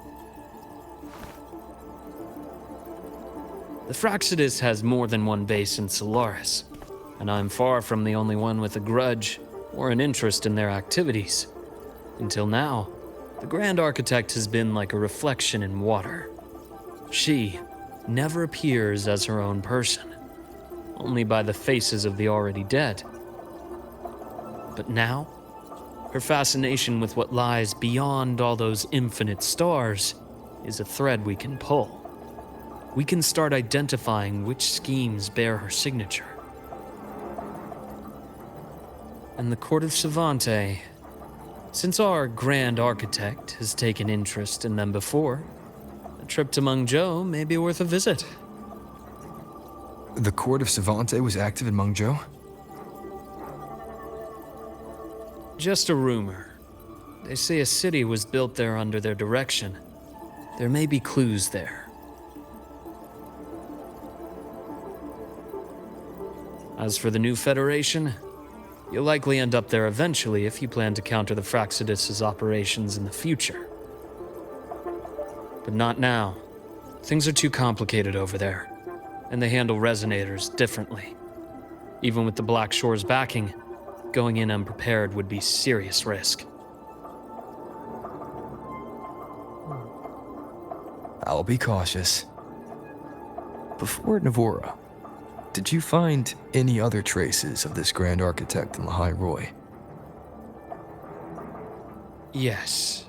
The Fraxidus has more than one base in Solaris, and I'm far from the only one with a grudge or an interest in their activities. Until now, the Grand Architect has been like a reflection in water. She never appears as her own person, only by the faces of the already dead. But now, her fascination with what lies beyond all those infinite stars is a thread we can pull. We can start identifying which schemes bear her signature, And the Court of Savante. Since our Grand Architect has taken interest in them before, a trip to Mengzhou may be worth a visit. The court of Savante was active in Mengzhou? Just a rumor. They say a city was built there under their direction. There may be clues there. As for the new Federation, you'll likely end up there eventually if you plan to counter the Fraxidus' operations in the future. But not now. Things are too complicated over there, and they handle resonators differently. Even with the Black Shore's backing, going in unprepared would be serious risk. I'll be cautious. Before Navora, did you find any other traces of this Grand Architect in the High Roy? Yes.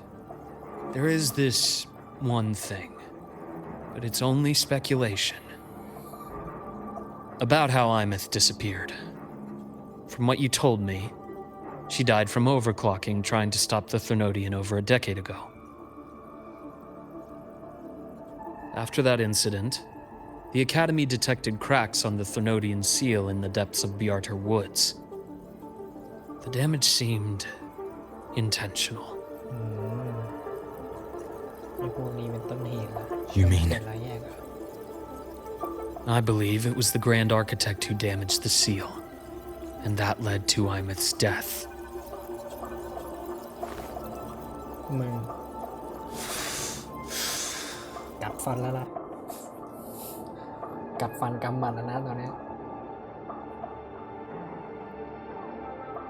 There is this one thing, but it's only speculation. About how Imeth disappeared. From what you told me, she died from overclocking trying to stop the Thernodian over a decade ago. After that incident, the Academy detected cracks on the Thernodian seal in the depths of Bjartar Woods. The damage seemed intentional. You mean I believe it was the Grand Architect who damaged the seal, and that led to Imeth's death. มึงกัดฟันแล้วล่ะกัดฟันกำหมัดแล้วนะตอนนี้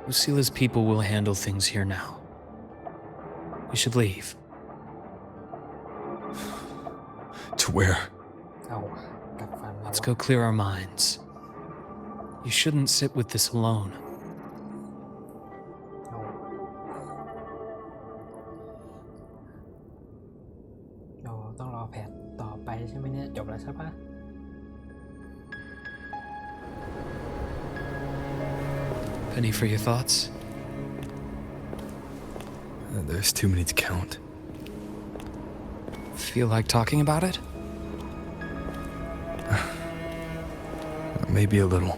Lucila's people will handle things here now. We should leave. to where? เอากัดฟัน Let's go clear our minds. You shouldn't sit with this alone. เราต้องรอแผนต่อไปใช่ไหมเนี่ยจบแล้วใช่ปะ Penny for your thoughts? There's too many to count. Feel like talking about it? Maybe a little.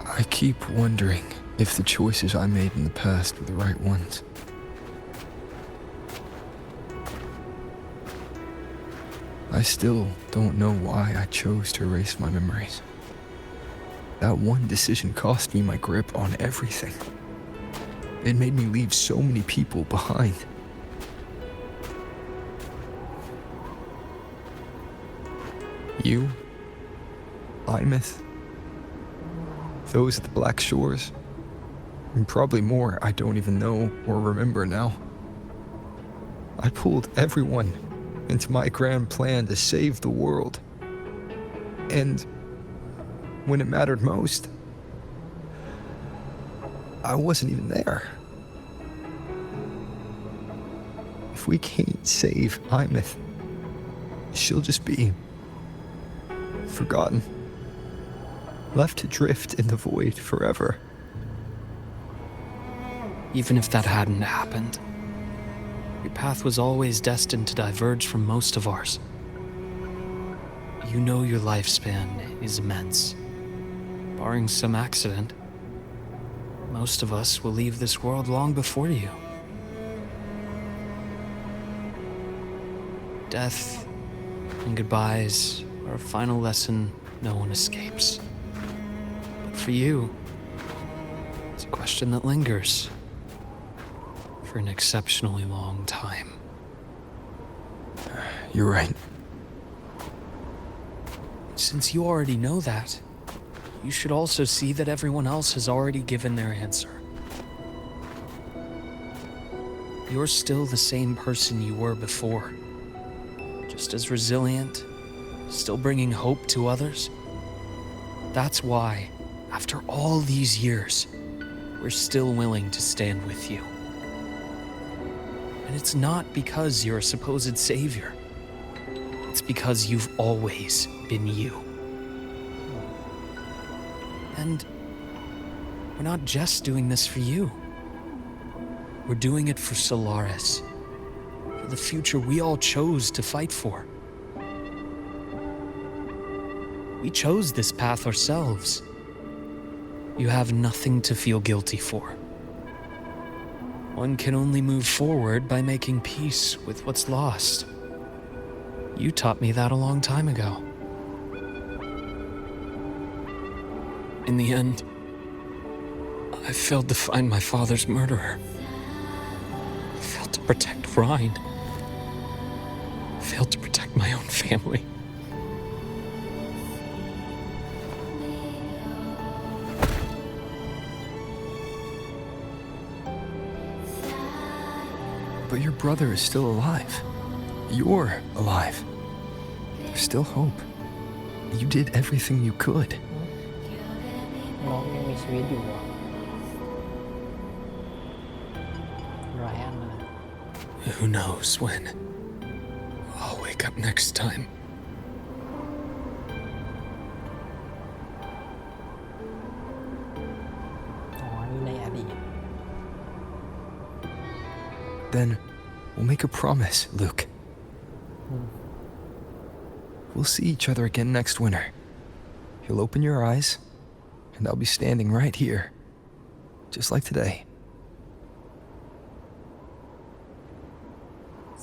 I keep wondering if the choices I made in the past were the right ones. I still don't know why I chose to erase my memories. That one decision cost me my grip on everything. It made me leave so many people behind. You, Imeth, those at the Black Shores, and probably more I don't even know or remember now. I pulled everyone into my grand plan to save the world. And when it mattered most, I wasn't even there. If we can't save Imeth, she'll just be forgotten, left to drift in the void forever. Even if that hadn't happened, your path was always destined to diverge from most of ours. You know your lifespan is immense. Barring some accident, most of us will leave this world long before you. Death and goodbyes are a final lesson no one escapes. But for you, it's a question that lingers for an exceptionally long time. You're right. Since you already know that, you should also see that everyone else has already given their answer. You're still the same person you were before. Just as resilient, still bringing hope to others. That's why, after all these years, we're still willing to stand with you. And And it's not because you're a supposed savior. It's because you've always been you. And we're not just doing this for you. We're doing it for Solaris, for the future we all chose to fight for. We chose this path ourselves. You have nothing to feel guilty for. One can only move forward by making peace with what's lost. You taught me that a long time ago. In the end, I failed to find my father's murderer. I failed to protect Ryan. I failed to protect my own family. But your brother is still alive. You're alive. There's still hope. You did everything you could. น้องยังมีชีวิตอยู่เหรอไรอันนะ Who knows when I'll wake up next time. อ๋อนี่ในอดีต Then we'll make a promise, Luke. We'll see each other again next winter. You'll open your eyes, and I'll be standing right here, just like today.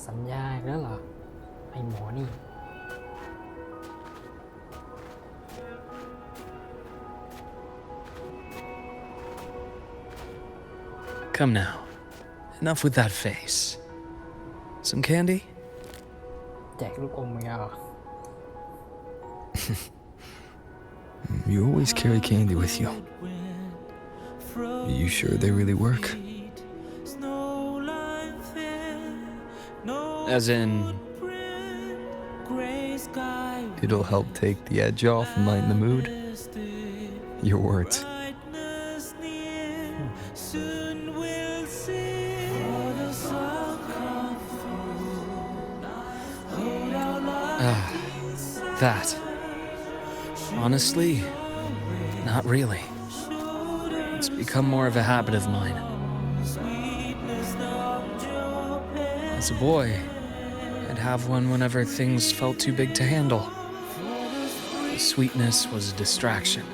สัญญาอีกแล้วเหรอไอ้หมอนี่ Come now. Enough with that face. Some candy? แจกลูกอมมั้ยอ่ะ You always carry candy with you. Are you sure they really work? As in, It'll help take the edge off and lighten the mood? Your words. that. Honestly, not really. It's become more of a habit of mine. As a boy, I'd have one whenever things felt too big to handle. The sweetness was a distraction,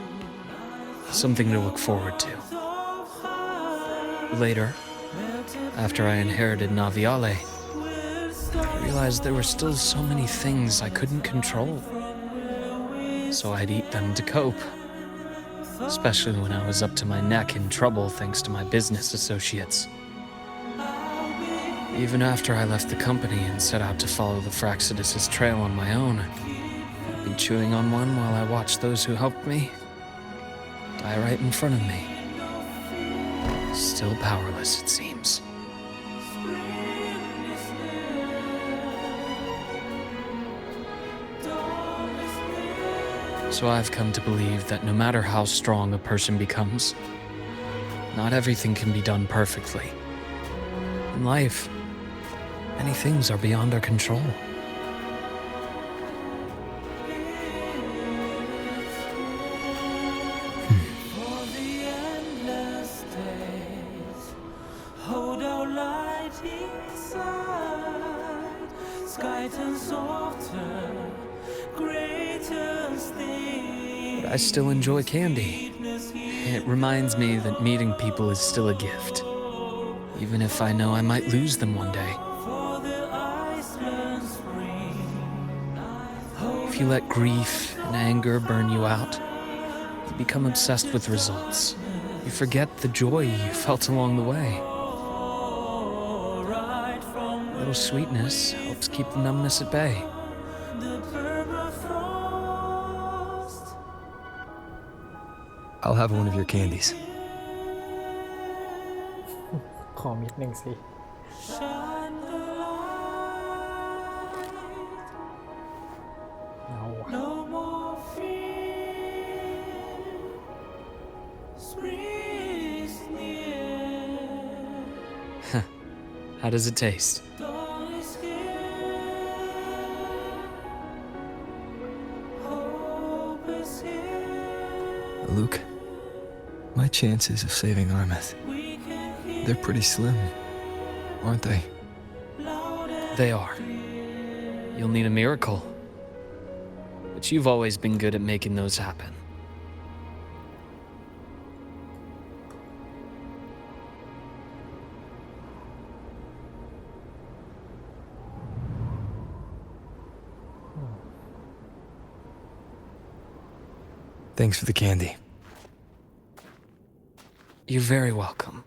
something to look forward to. Later, after I inherited Naviale, I realized there were still so many things I couldn't control. So I'd eat them to cope, especially when I was up to my neck in trouble thanks to my business associates. Even after I left the company and set out to follow the Fraxidus' trail on my own, I'd be chewing on one while I watched those who helped me die right in front of me. Still powerless, it seems. So I've come to believe that no matter how strong a person becomes, not everything can be done perfectly. In life, many things are beyond our control. But I still enjoy candy. It reminds me that meeting people is still a gift, even if I know I might lose them one day. If you let grief and anger burn you out, you become obsessed with results. You forget the joy you felt along the way. A little sweetness helps keep the numbness at bay. I'll have one of your candies. ขอมิดหนึ่งสิ เอาว่ะ How does it taste? Luke, my chances of saving Armeth, they're pretty slim, aren't they? They are. You'll need a miracle. But you've always been good at making those happen. Thanks for the candy. You're very welcome.